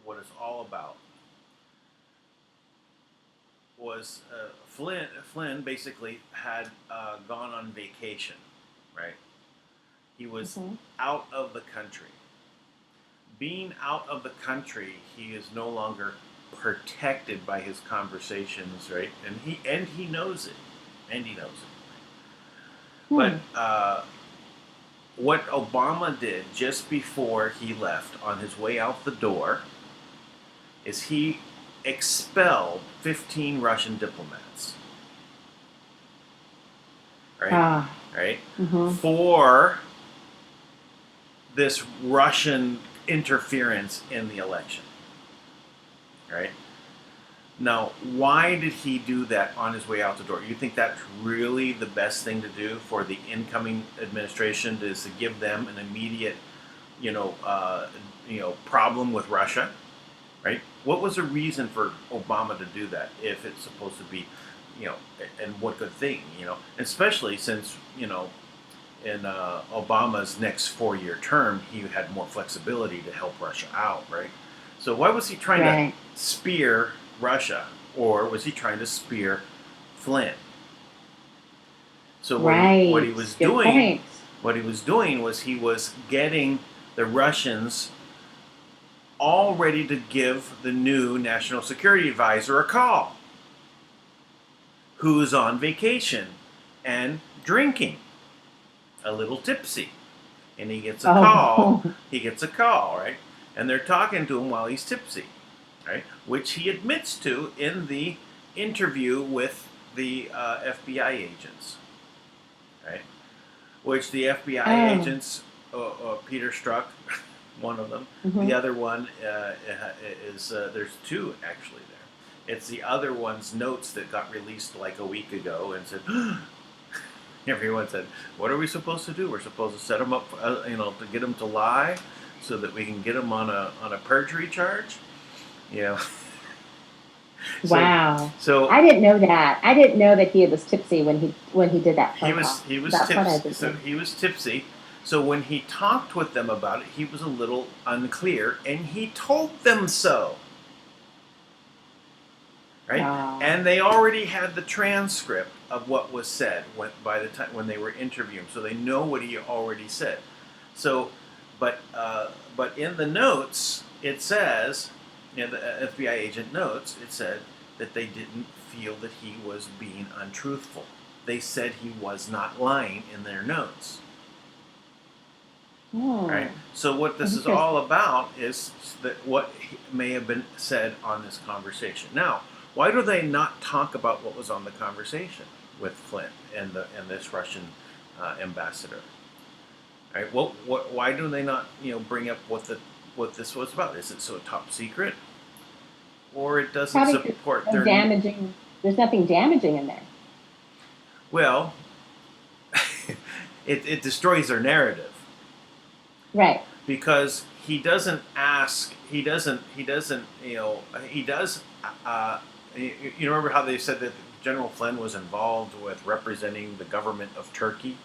what it's all about was Flynn basically had gone on vacation, right? He was out of the country. Being out of the country, he is no longer protected by his conversations, right? And he knows it. But what Obama did just before he left, on his way out the door, is he expelled 15 Russian diplomats. Right? Right? For this Russian interference in the election. Right? Now, why did he do that on his way out the door? You think that's really the best thing to do for the incoming administration, is to give them an immediate, problem with Russia, right? What was the reason for Obama to do that if it's supposed to be, and what good thing, especially since, in Obama's next 4-year term, he had more flexibility to help Russia out, right? So why was he trying to spear Russia, or was he trying to spear Flynn? So what he was doing was he was getting the Russians all ready to give the new National Security Advisor a call, who's on vacation and drinking, a little tipsy, and he gets a call. He gets a call, right? And they're talking to him while he's tipsy. Right, which he admits to in the interview with the FBI agents, right? Which the FBI agents, Peter Strzok, one of them. The other one is there's two actually there. It's the other one's notes that got released like a week ago, and said, everyone said, "What are we supposed to do? We're supposed to set them up, to get them to lie, so that we can get them on a perjury charge." Wow. So I didn't know that. I didn't know that he was tipsy when he did that phone call. He was tipsy. So he was tipsy. So when he talked with them about it, he was a little unclear, and he told them so. Right? And they already had the transcript of what was said by the time when they were interviewing, so they know what he already said. So, but in the notes it says. The FBI agent notes, it said that they didn't feel that he was being untruthful. They said he was not lying in their notes. Right? So what this is all about is that what may have been said on this conversation. Now, why do they not talk about what was on the conversation with Flynn and this Russian ambassador? Right? Why do they not bring up what this was about? Is it so top secret, or it doesn't support their damaging? There's nothing damaging in there. Well, it destroys their narrative, right? Because he doesn't ask. He doesn't. He does. You remember how they said that General Flynn was involved with representing the government of Turkey,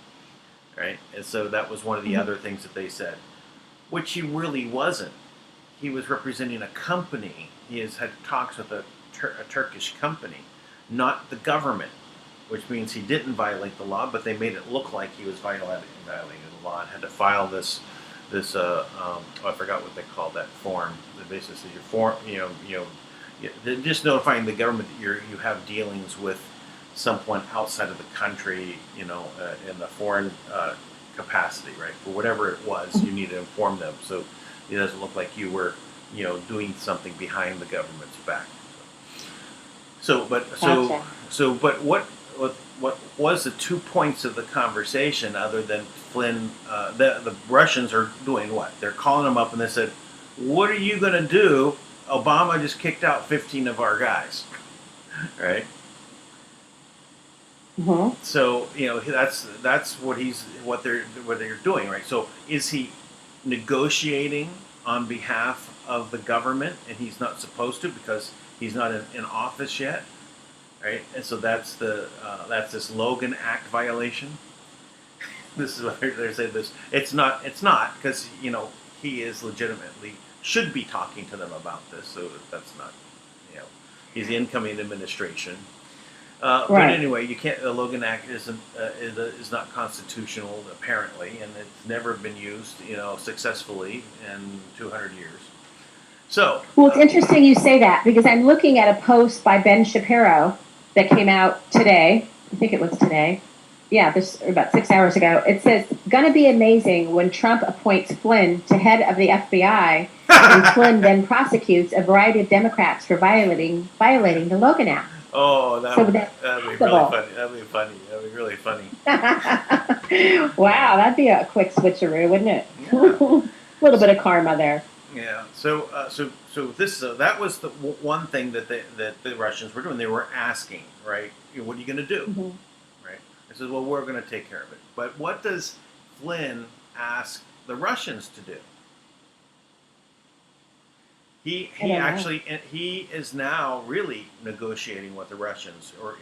right? And so that was one of the other things that they said. Which he really wasn't. He was representing a company. He has had talks with a Turkish company, not the government, which means he didn't violate the law, but they made it look like he was violating the law and had to file this I forgot what they called that form. That basically says your form, just notifying the government that you have dealings with someone outside of the country, in the foreign capacity, right? For whatever it was, you need to inform them so it doesn't look like you were, doing something behind the government's back. But what was the 2 points of the conversation other than Flynn? The Russians are doing what? They're calling him up and they said, "What are you going to do? Obama just kicked out 15 of our guys," right? So that's what they're doing, right? So is he negotiating on behalf of the government, and he's not supposed to because he's not in office yet, right? And so that's this Logan Act violation. This is what they're saying. It's not because he is legitimately should be talking to them about this. So that's not he's the incoming administration. But anyway, you can't. The Logan Act is not constitutional apparently, and it's never been used, successfully in 200 years. So, well, it's interesting you say that because I'm looking at a post by Ben Shapiro that came out today. I think it was today, yeah, this about 6 hours ago. It says, "Gonna be amazing when Trump appoints Flynn to head of the FBI, and Flynn then prosecutes a variety of Democrats for violating the Logan Act." Oh, So that's that'd be really possible. funny. That'd be funny. That'd be really funny. Wow, that'd be a quick switcheroo, wouldn't it? Yeah. A little bit of karma there. Yeah. So this that was the one thing that the Russians were doing. They were asking, right? What are you going to do? Mm-hmm. Right. I said, well, we're going to take care of it. But what does Flynn ask the Russians to do? He actually he is now really negotiating with the Russians, or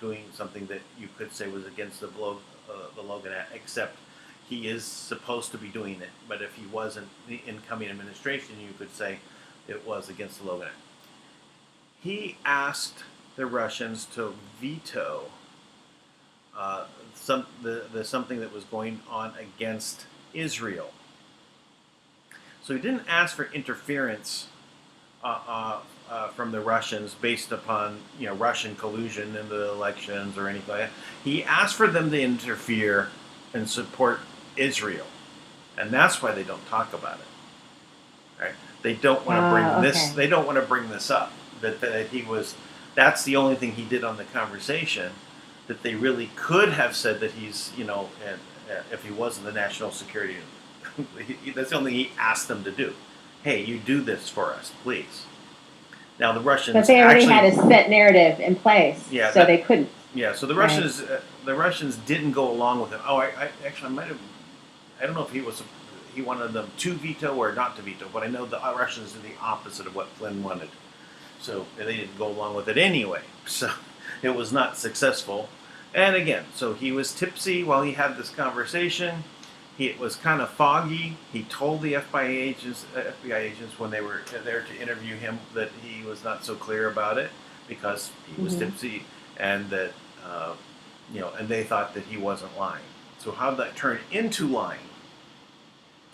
doing something that you could say was against the Logan Act, except he is supposed to be doing it. But if he wasn't the incoming administration, you could say it was against the Logan Act. He asked the Russians to veto something that was going on against Israel. So he didn't ask for interference from the Russians based upon Russian collusion in the elections or anything like that. He asked for them to interfere and support Israel, and that's why they don't talk about it. Right? They don't want to bring this. They don't want to bring this up. That he was. That's the only thing he did on the conversation. That they really could have said that he's if he wasn't the national security. That's the only thing he asked them to do. Hey, you do this for us, please. Now the Russians, but they already had a set narrative in place, yeah, so they couldn't. Yeah, so the Russians didn't go along with it. Oh, I might have. I don't know if he wanted them to veto or not to veto, but I know the Russians did the opposite of what Flynn wanted. So they didn't go along with it anyway. So it was not successful. And again, so he was tipsy while he had this conversation. It was kind of foggy. He told the FBI agents when they were there to interview him that he was not so clear about it because he was tipsy, and that and they thought that he wasn't lying. So how did that turn into lying?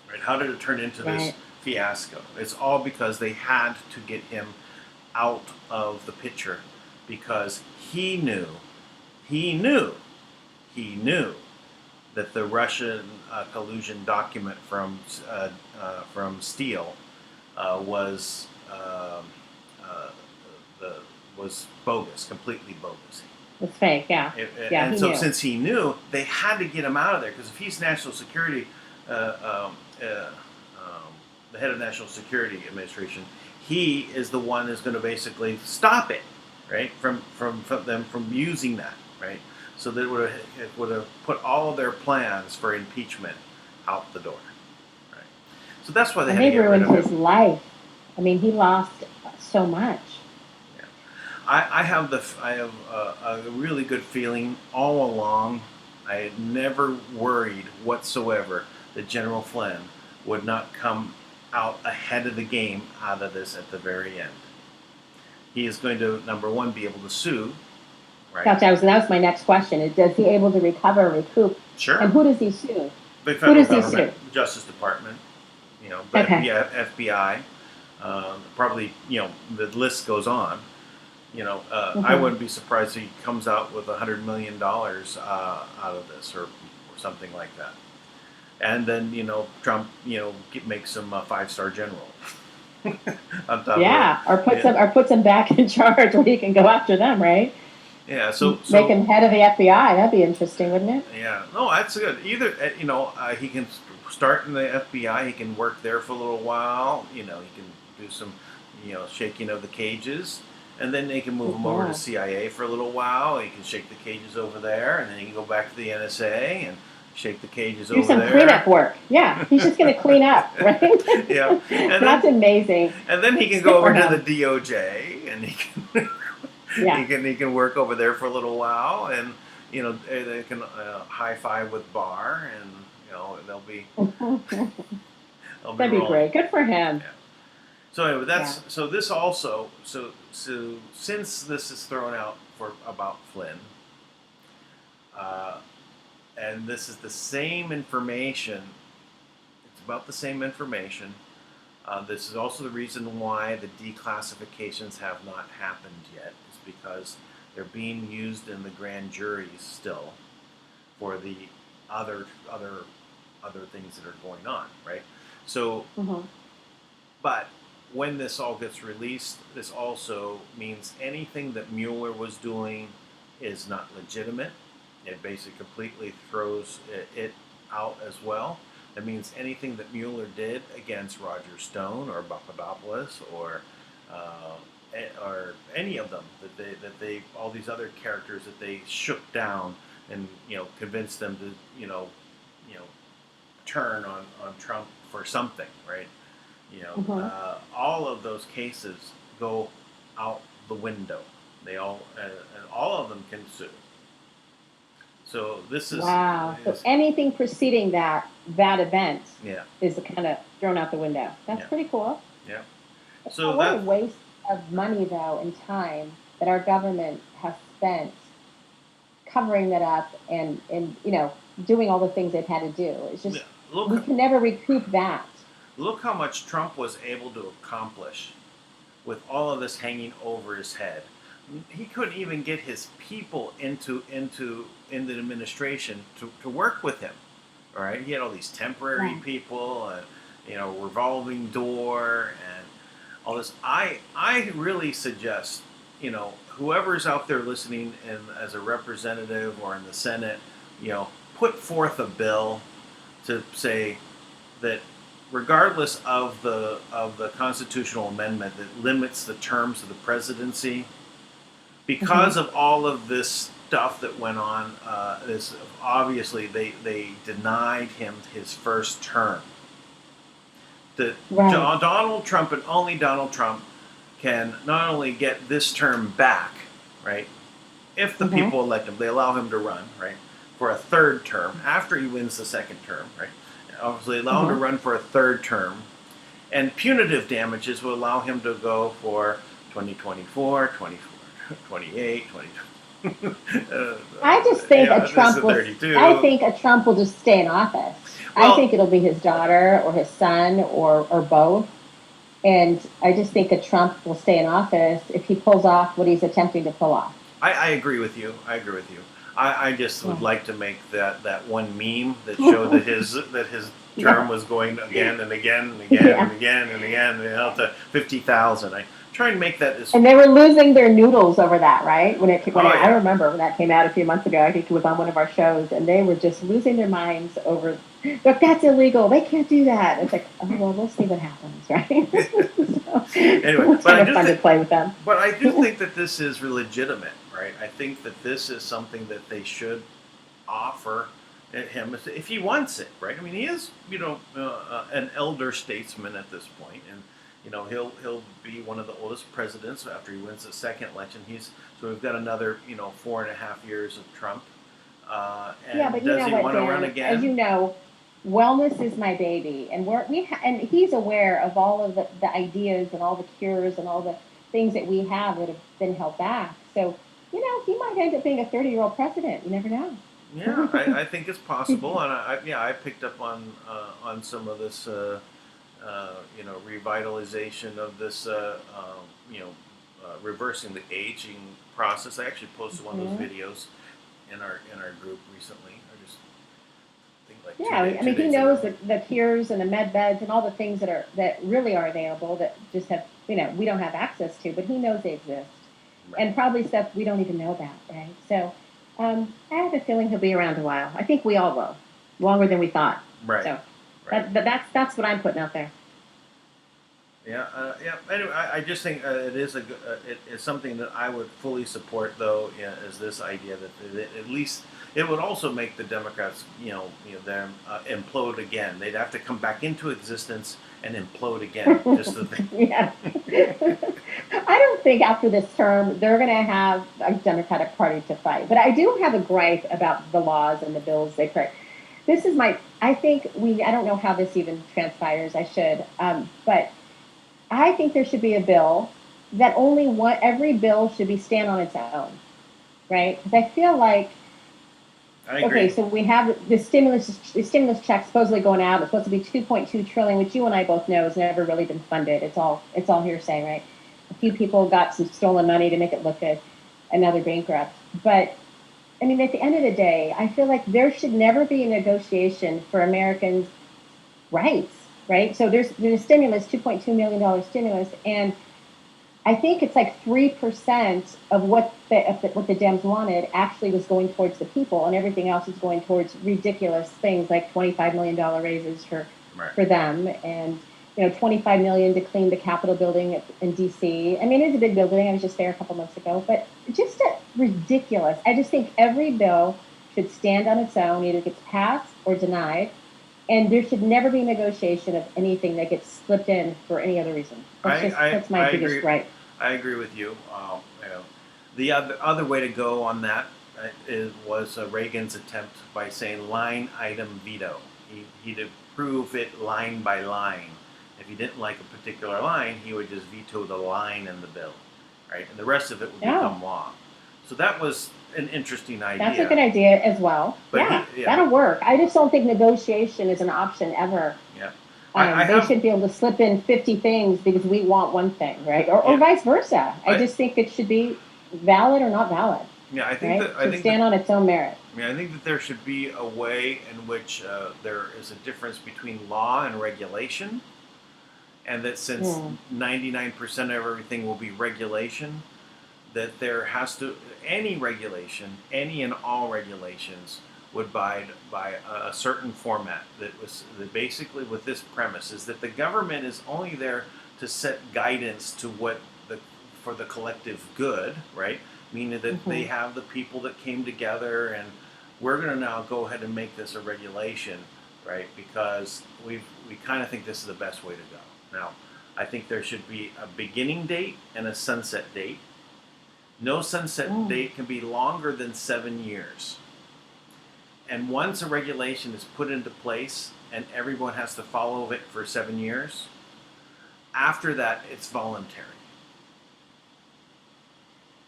Right? How did it turn into this fiasco? It's all because they had to get him out of the picture because he knew that the Russian collusion document from STEELE was bogus, completely bogus. It's fake, yeah. And so since he knew, they had to get him out of there because if he's national security, the head of National Security Administration, he is the one who's going to basically stop it, right? From them from using that, right? So that it would have put all of their plans for impeachment out the door, right? So that's why they had to get rid of him. They ruined his life. I mean, he lost so much. Yeah, I have a really good feeling all along. I had never worried whatsoever that General Flynn would not come out ahead of the game out of this at the very end. He is going to, number one, be able to sue. Right. That was my next question. Is he able to recover, recoup? Sure. And who does he sue? The federal who does he government, sue? Justice Department, but FBI, probably, the list goes on. I wouldn't be surprised if he comes out with $100 million out of this or something like that. And then, Trump, makes him a 5-star general. On top or puts him back in charge where he can go after them, right? Yeah, so make him head of the FBI. That'd be interesting, wouldn't it? Yeah, no, that's good. Either he can start in the FBI. He can work there for a little while. He can do some, shaking of the cages, and then they can move him over to CIA for a little while. He can shake the cages over there, and then he can go back to the NSA and shake the cages over there. Do some cleanup work. Yeah, he's just going to clean up, right? Yeah, and that's amazing. And then he can go over to the DOJ, and he can. Yeah. He can work over there for a little while, and they can high five with Barr, and they'll be. That'd be great. Good for him. Yeah. So anyway, so this also so since this is thrown out for about Flynn, and this is the same information. It's about the same information. This is also the reason why the declassifications have not happened yet, is because they're being used in the grand juries still. for the other things that are going on, right? So, but when this all gets released, this also means anything that Mueller was doing is not legitimate. It basically completely throws it out as well. That means anything that Mueller did against Roger Stone or Papadopoulos or any of them that they all these other characters that they shook down and convinced them to turn on Trump for something, right? All of those cases go out the window. They all and all of them can sue. So this is wow. So anything preceding that event, is kind of thrown out the window. That's pretty cool. Yeah. So what a waste of money, though, and time that our government has spent covering that up and doing all the things they've had to do. It's just we can never recoup that. Look how much Trump was able to accomplish with all of this hanging over his head. He couldn't even get his people into the administration to work with him. All right, he had all these temporary people, and revolving door, and all this. I really suggest whoever's out there listening and as a representative or in the Senate, put forth a bill to say that regardless of the constitutional amendment that limits the terms of the presidency, because of all of this stuff that went on, this obviously they denied him his first term. Donald Trump and only Donald Trump can not only get this term back, right? If the people elect him, they allow him to run, right, for a third term after he wins the second term, right? Obviously, allow him to run for a third term, and punitive damages will allow him to go for 2024, 28, 22. I just think a Trump will. I think a Trump will just stay in office. Well, I think it'll be his daughter or his son or both. And I just think a Trump will stay in office if he pulls off what he's attempting to pull off. I agree with you. I just would like to make that one meme that showed that his term was going again and again and again and again and again to 50,000. I try and make that as. And they were losing their noodles over that, right? I remember when that came out a few months ago. I think it was on one of our shows, and they were just losing their minds over. Look, that's illegal. They can't do that. It's like, oh well, we'll see what happens, right? Anyway, it's kind of fun to play with them. But I do think that this is legitimate, right? I think that this is something that they should offer him if he wants it, right? I mean, he is, an elder statesman at this point, and he'll be one of the oldest presidents after he wins the second election. So we've got another 4.5 years of Trump. And but does he want to Dan, run again? As you know, wellness is my baby, and and he's aware of all of the ideas and all the cures and all the things that we have that have been held back. So he might end up being a 30-year-old president. You never know. Yeah, I think it's possible, and I picked up on some of this revitalization of this reversing the aging process. I actually posted one of those videos in our group recently. I just think like he knows the cures and the med beds and all the things that really are available that just have we don't have access to, but he knows they exist, and probably stuff we don't even know about, right? So I have a feeling he'll be around a while. I think we all will, longer than we thought. Right. So that's what I'm putting out there. Yeah. Anyway, I just think it's something that I would fully support, though, is this idea that at least it would also make the Democrats, them implode again. They'd have to come back into existence and implode again. Just the thing. Yeah. I don't think after this term they're going to have a Democratic Party to fight. But I do have a gripe about the laws and the bills they create. This is I don't know how this even transpires. I should, but I think there should be a bill that every bill should be stand on its own, right? Because I feel like, okay, so we have the stimulus check supposedly going out. It's supposed to be $2.2 trillion, which you and I both know has never really been funded. It's all hearsay, right? A few people got some stolen money to make it look good, another bankrupt. But I mean, at the end of the day, I feel like there should never be a negotiation for Americans' rights, right? So there's a stimulus, $2.2 million stimulus, and I think it's like 3% of what the Dems wanted actually was going towards the people, and everything else is going towards ridiculous things like $25 million raises for them, and $25 million to clean the Capitol building in D.C. I mean, it's a big building. I was just there a couple months ago, but just ridiculous. I just think every bill should stand on its own, either gets passed or denied, and there should never be negotiation of anything that gets slipped in for any other reason. That's my biggest gripe. I agree with you. The other way to go on that was Reagan's attempt by saying line item veto. He'd approve it line by line. If he didn't like a particular line, he would just veto the line in the bill, right? And the rest of it would become law. So that was an interesting idea. That's a good idea as well. But that'll work. I just don't think negotiation is an option ever. Yeah. They should be able to slip in 50 things because we want one thing, right? Or vice versa. I just think it should be valid or not valid. Yeah, I think right? that stand on its own merit. I think that there should be a way in which there is a difference between law and regulation, and that since 99% of everything will be regulation, that there has to any regulation, any and all regulations would abide by a certain format that basically with this premise is that the government is only there to set guidance to for the collective good, right? Meaning that they have the people that came together and we're going to now go ahead and make this a regulation, right? Because we kind of think this is the best way to go. Now, I think there should be a beginning date and a sunset date. No sunset date can be longer than 7 years. And once a regulation is put into place and everyone has to follow it for 7 years, after that, it's voluntary.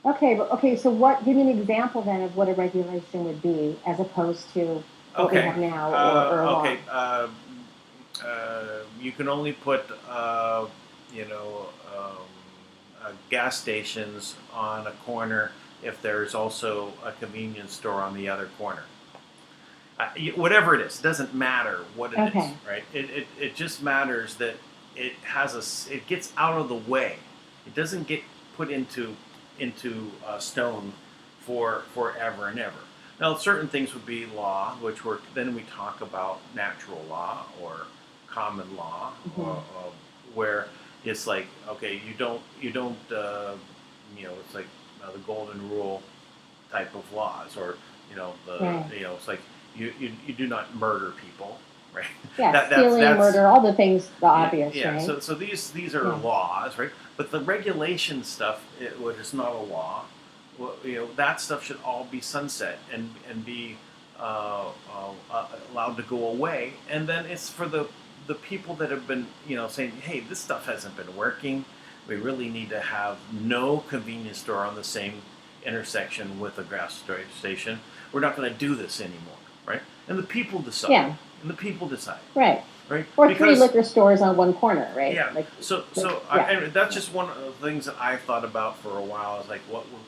Okay, so give me an example then of what a regulation would be as opposed to what we have now or law. You can only put, gas stations on a corner if there's also a convenience store on the other corner. Whatever it is, it doesn't matter what it is, right? It just matters that it gets out of the way. It doesn't get put into stone for forever and ever. Now, certain things would be law, which then we talk about natural law or common law, where it's like, okay, you don't, it's like the golden rule type of laws, or it's like you do not murder people, right? Yeah, stealing, murder, all the things, the obvious, yeah. right? So these are laws, right? But the regulation stuff, which is not a law, that stuff should all be sunset and be allowed to go away. And then it's for the people that have been, saying, hey, this stuff hasn't been working. We really need to have no convenience store on the same intersection with a gas station. We're not going to do this anymore, right? And the people decide. Yeah. And the people decide. Right. Right. Or three liquor stores on one corner, right? Yeah. That's just one of the things that I've thought about for a while. Is like,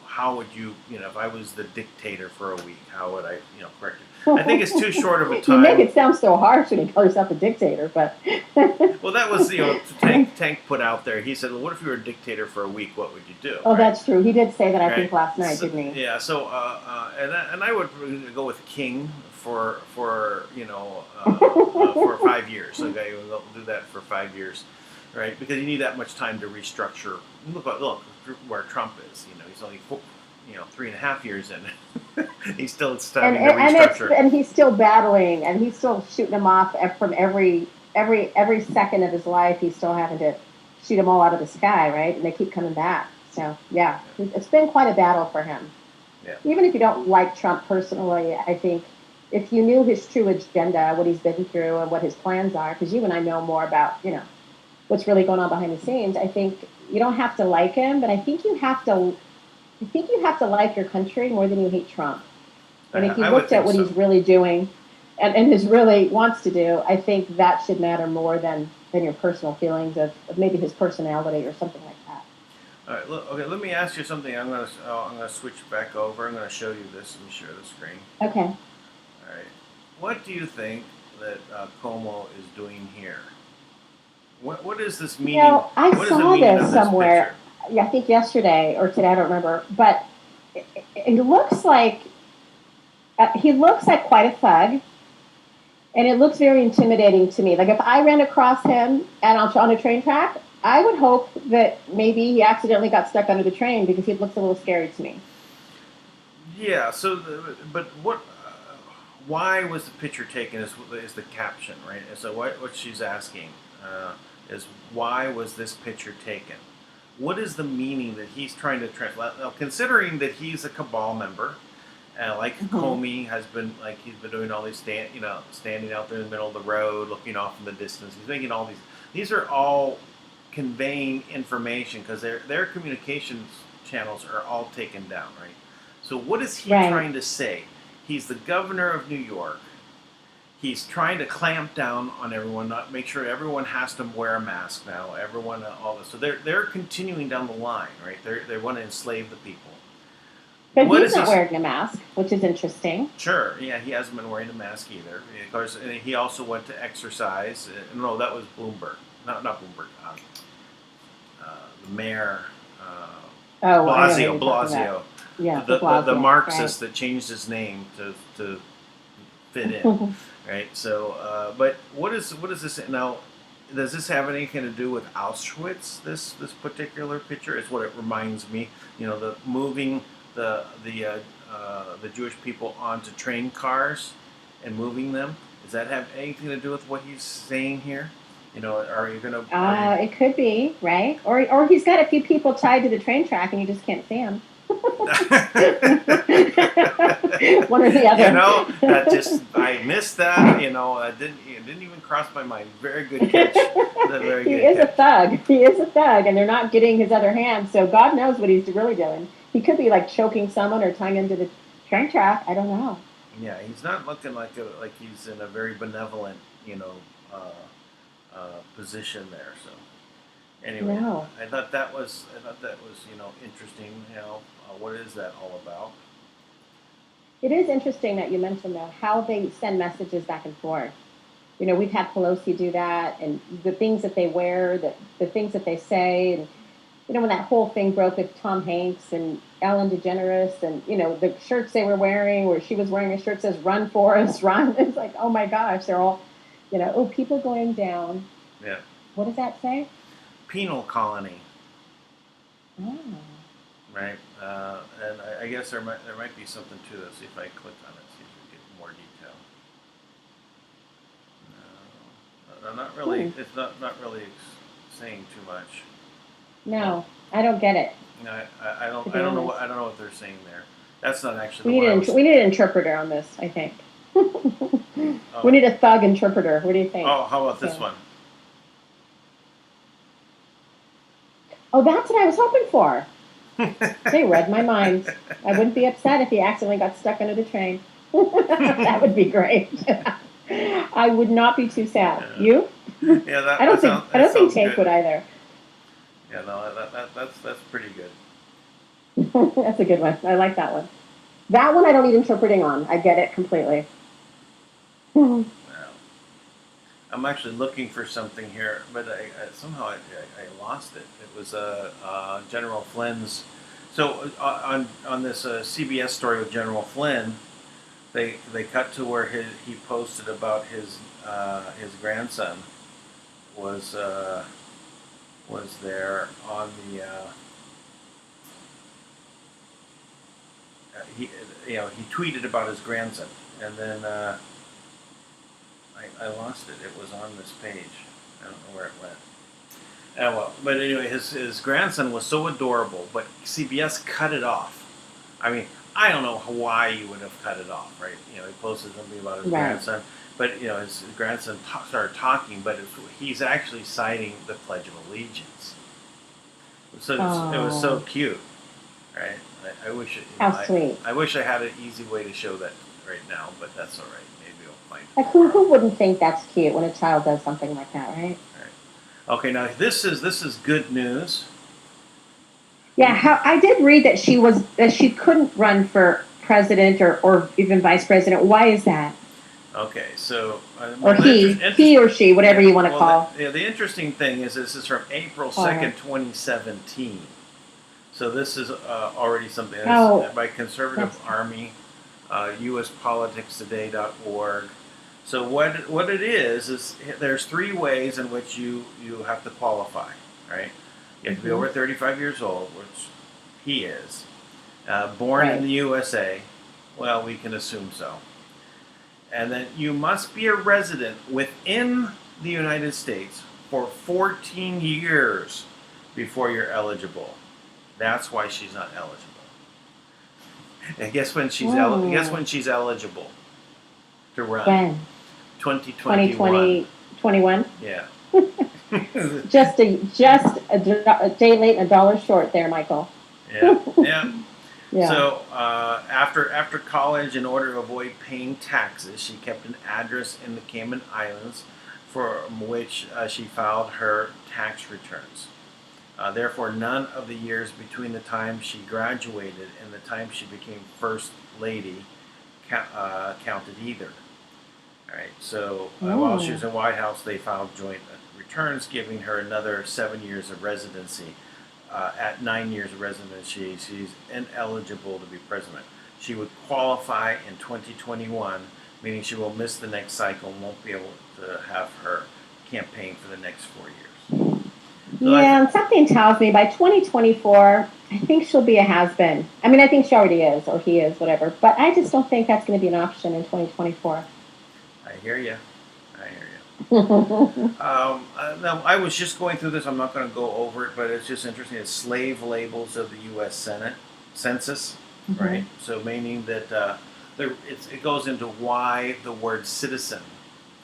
how would you, if I was the dictator for a week, how would I, correct it? I think it's too short of a time. You make it sound so harsh when you call yourself a dictator, but. Well, that was, Tank put out there. He said, well, what if you were a dictator for a week? What would you do? Oh, right? That's true. He did say that, I think, last night, didn't he? Yeah. So, and I would go with King for 5 years. Okay, we'll do that for 5 years, right? Because you need that much time to restructure. Look where Trump is. He's only 3.5 years in. He's still starting to restructure. And he's still battling, and he's still shooting them off from every second of his life. He's still having to shoot them all out of the sky, right? And they keep coming back. So yeah, it's been quite a battle for him. Yeah. Even if you don't like Trump personally, I think if you knew his true agenda, what he's been through, and what his plans are, because you and I know more about what's really going on behind the scenes. I think you don't have to like him, but I think you have to. I think you have to like your country more than you hate Trump. And if you looked at what he's really doing and his really wants to do, I think that should matter more than your personal feelings of maybe his personality or something like that. All right. Look, okay. Let me ask you something. I'm gonna switch back over. I'm gonna show you this. Let me share the screen. Okay. All right. What do you think that Como is doing here? What is this meaning? I what is the saw meaning this of somewhere. Yeah, I think yesterday or today, I don't remember. But it looks like he looks like quite a thug, and it looks very intimidating to me. Like if I ran across him and on a train track, I would hope that maybe he accidentally got stuck under the train because he looks a little scary to me. Yeah. So, but what? Why was the picture taken? Is the caption right? So what she's asking is why was this picture taken? What is the meaning that he's trying to translate? Now, considering that he's a cabal member, like Comey has been, like he's been doing all these standing out there in the middle of the road, looking off in the distance. He's making all these. These are all conveying information because their communications channels are all taken down, right? So what is he trying to say? He's the governor of New York. He's trying to clamp down on everyone, not make sure everyone has to wear a mask now. Everyone, all this. So they're continuing down the line, right? They want to enslave the people. But he's not wearing a mask, which is interesting. Sure, yeah, he hasn't been wearing a mask either. Of course, and he also went to exercise. No, that was Bloomberg, not Bloomberg. The mayor, Blasio. Yeah, the Marxist that changed his name to fit in, right? So, but what is this now? Does this have anything to do with Auschwitz? This particular picture is what it reminds me. The moving the Jewish people onto train cars and moving them. Does that have anything to do with what he's saying here? Are you going to? It could be, right? Or he's got a few people tied to the train track and you just can't see them. One or the other. I missed that. It didn't even cross my mind. Very good catch. He is a thug, and they're not getting his other hand. So God knows what he's really doing. He could be like choking someone or tying him to the train track. I don't know. Yeah, he's not looking like he's in a very benevolent, position there. So anyway, no. I thought that was interesting. What is that all about? It is interesting that you mentioned though how they send messages back and forth. We've had Pelosi do that, and the things that they wear, the things that they say, and when that whole thing broke with Tom Hanks and Ellen DeGeneres, and the shirts they were wearing, where she was wearing a shirt that says "Run Forrest, Run." It's like, oh my gosh, they're all, people going down. Yeah. What does that say? Penal colony. Oh. Right, and I guess there might be something to this. See if I click on it, see if we get more detail. No, not really. It's not really saying too much. No, I don't get it. No, I don't know what they're saying there. That's not actually. We need an interpreter on this, I think. We need a thug interpreter. What do you think? Oh, how about this one? Oh, that's what I was hoping for. They read my mind. I wouldn't be upset if he accidentally got stuck under the train. That would be great. I would not be too sad. Yeah. You? Yeah, I don't think Tank would either. Yeah, no, that's pretty good. That's a good one. I like that one. That one I don't need interpreting on. I get it completely. Wow. I'm actually looking for something here, but somehow I lost it. It was General Flynn's. So on this CBS story with General Flynn, they cut to where he posted about his grandson was there on the he tweeted about his grandson, and then I lost it. It was on this page. I don't know where it went. Oh, well, but anyway, his grandson was so adorable, but CBS cut it off. I mean, I don't know why you would have cut it off, right? He posted something about his grandson, but his grandson started talking, but he's actually citing the Pledge of Allegiance. So it was so cute, right? I wish sweet. I wish I had an easy way to show that right now, but that's all right. Maybe we'll find it. Like who wouldn't think that's cute when a child does something like that, right? Okay, now this is good news. Yeah, how I did read that she couldn't run for president or even vice president. Why is that? Okay, so Or he or she, whatever you want to call. The interesting thing is this is from April 2nd, 2017. So this is already something that's by Conservative Army, USPoliticsToday.org. So what it is there's 3 ways in which you have to qualify, right? You have to be over 35 years old, which he is. Born in the USA. Well, we can assume so. And then you must be a resident within the United States for 14 years before you're eligible. That's why she's not eligible. And guess when she's eligible to run? When? 2021. 2021? Yeah. just a day late and $1 short there, Michael. Yeah. Yeah. So after college, in order to avoid paying taxes, she kept an address in the Cayman Islands, for which she filed her tax returns. Therefore, none of the years between the time she graduated and the time she became First Lady counted either. All right. So while she was in White House, they filed joint returns, giving her another 7 years of residency. At 9 years of residency, she's ineligible to be president. She would qualify in 2021, meaning she will miss the next cycle and won't be able to have her campaign for the next 4 years. So and something tells me by 2024, I think she'll be a has-been. I mean, I think she already is, or he is, whatever. But I just don't think that's going to be an option in 2024. I hear you. Now, I was just going through this. I'm not going to go over it, but it's just interesting. It's slave labels of the U.S. Senate Census, right? So meaning that it goes into why the word citizen,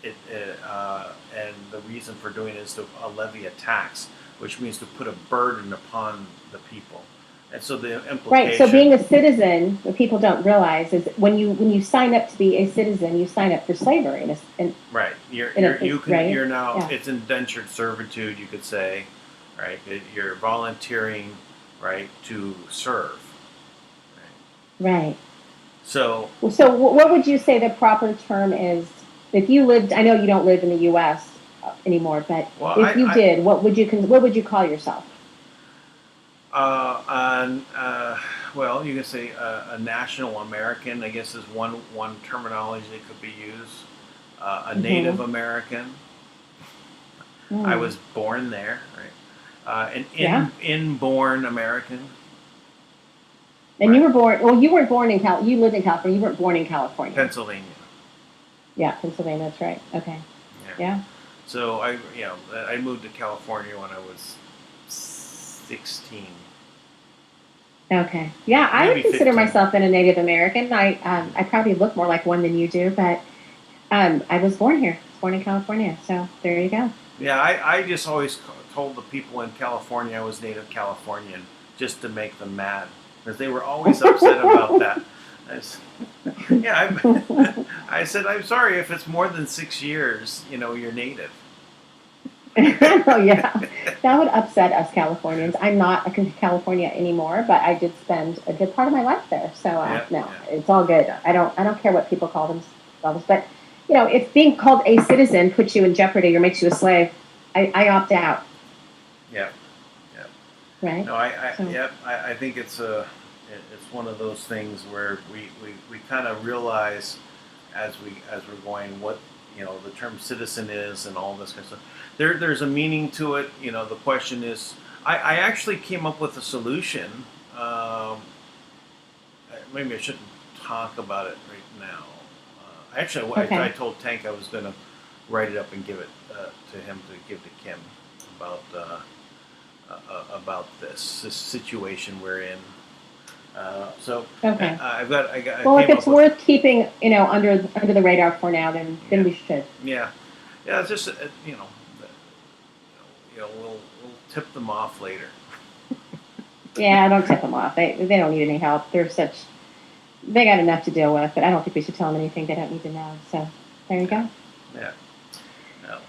and the reason for doing it is to levy a tax, which means to put a burden upon the people. And so the implication... Right, so being a citizen, what people don't realize is when you sign up to be a citizen, you sign up for slavery. Right. You're now, it's indentured servitude, you could say, right? You're volunteering, right, to serve. Right. So what would you say the proper term is? If you lived, I know you don't live in the U.S. anymore, but if you did, what would you call yourself? Well, you can say a national American, I guess, is one terminology that could be used. A Native American. I was born there, right? An inborn American. And you were born. Well, you weren't born in you lived in California. You weren't born in California. Pennsylvania. Yeah, Pennsylvania. That's right. Okay. Yeah. So I moved to California when I was 16. Okay. Yeah, I would consider 15. myself a Native American. I probably look more like one than you do, but I was born here. I was born in California. So there you go. Yeah, I just always told the people in California I was Native Californian just to make them mad, because they were always upset about that. I said, I'm sorry if it's more than 6 years, you're Native. Oh, yeah. That would upset us Californians. I'm not a California anymore, but I did spend a good part of my life there. So it's all good. I don't care what people call themselves. But if being called a citizen puts you in jeopardy or makes you a slave, I opt out. Yeah. Right. No, I think it's one of those things where we kind of realize as we're going what the term citizen is and all this kind of stuff. There's a meaning to it. The question is, I actually came up with a solution. Maybe I shouldn't talk about it right now. I told Tank I was going to write it up and give it to him to give to Kim about this situation we're in. Okay. Well, if it's worth keeping, under the radar for now, then we should. Yeah. It's just we'll tip them off later. Yeah, don't tip them off. They don't need any help. They got enough to deal with, but I don't think we should tell them anything they don't need to know. So there you go. Yeah.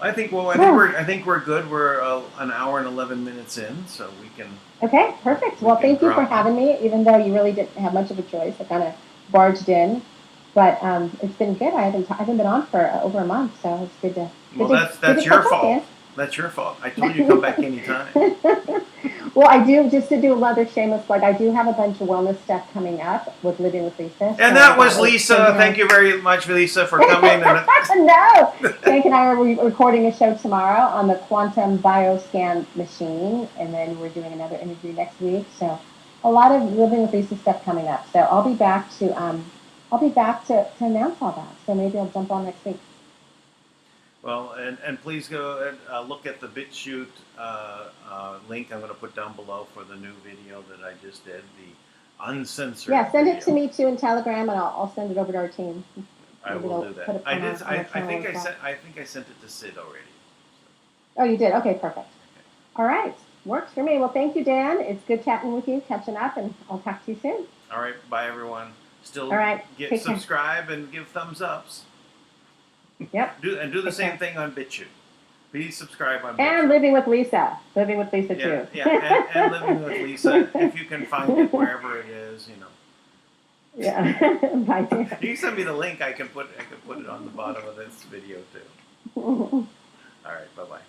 I think we're good. We're an hour and 11 minutes in, so we can. Okay, perfect. Well, thank you for having me, even though you really didn't have much of a choice. I kind of barged in, but it's been good. I haven't been on for over a month, so it's good to. Well, that's your fault. That's your fault. I told you to come back anytime. Well, I do, just to do another shameless plug, I do have a bunch of wellness stuff coming up with Living with Lisa. And that was Lisa. Thank you very much, Lisa, for coming. No! Frank and I are recording a show tomorrow on the quantum bioscan machine, and then we're doing another interview next week. So a lot of Living with Lisa stuff coming up. So I'll be back to announce all that. So maybe I'll jump on next week. Well, and please go and look at the BitChute link I'm going to put down below for the new video that I just did, the Uncensored. Yeah, send video. it to me too in Telegram, and I'll send it over to our team. I will do that. I did. I think I sent it to Sid already. Oh, you did? Okay, perfect. All right, works for me. Well, thank you, Dan. It's good chatting with you, catching up, and I'll talk to you soon. All right, bye everyone. Still, all right, subscribe and give thumbs ups. Yep. Do the same thing on BitChute. Please subscribe on BitChute. And Living with Lisa. Living with Lisa too. Yeah, and Living with Lisa, if you can find it wherever it is, Yeah. Bye, Dan. You send me the link. I can put it on the bottom of this video too. All right. Bye bye.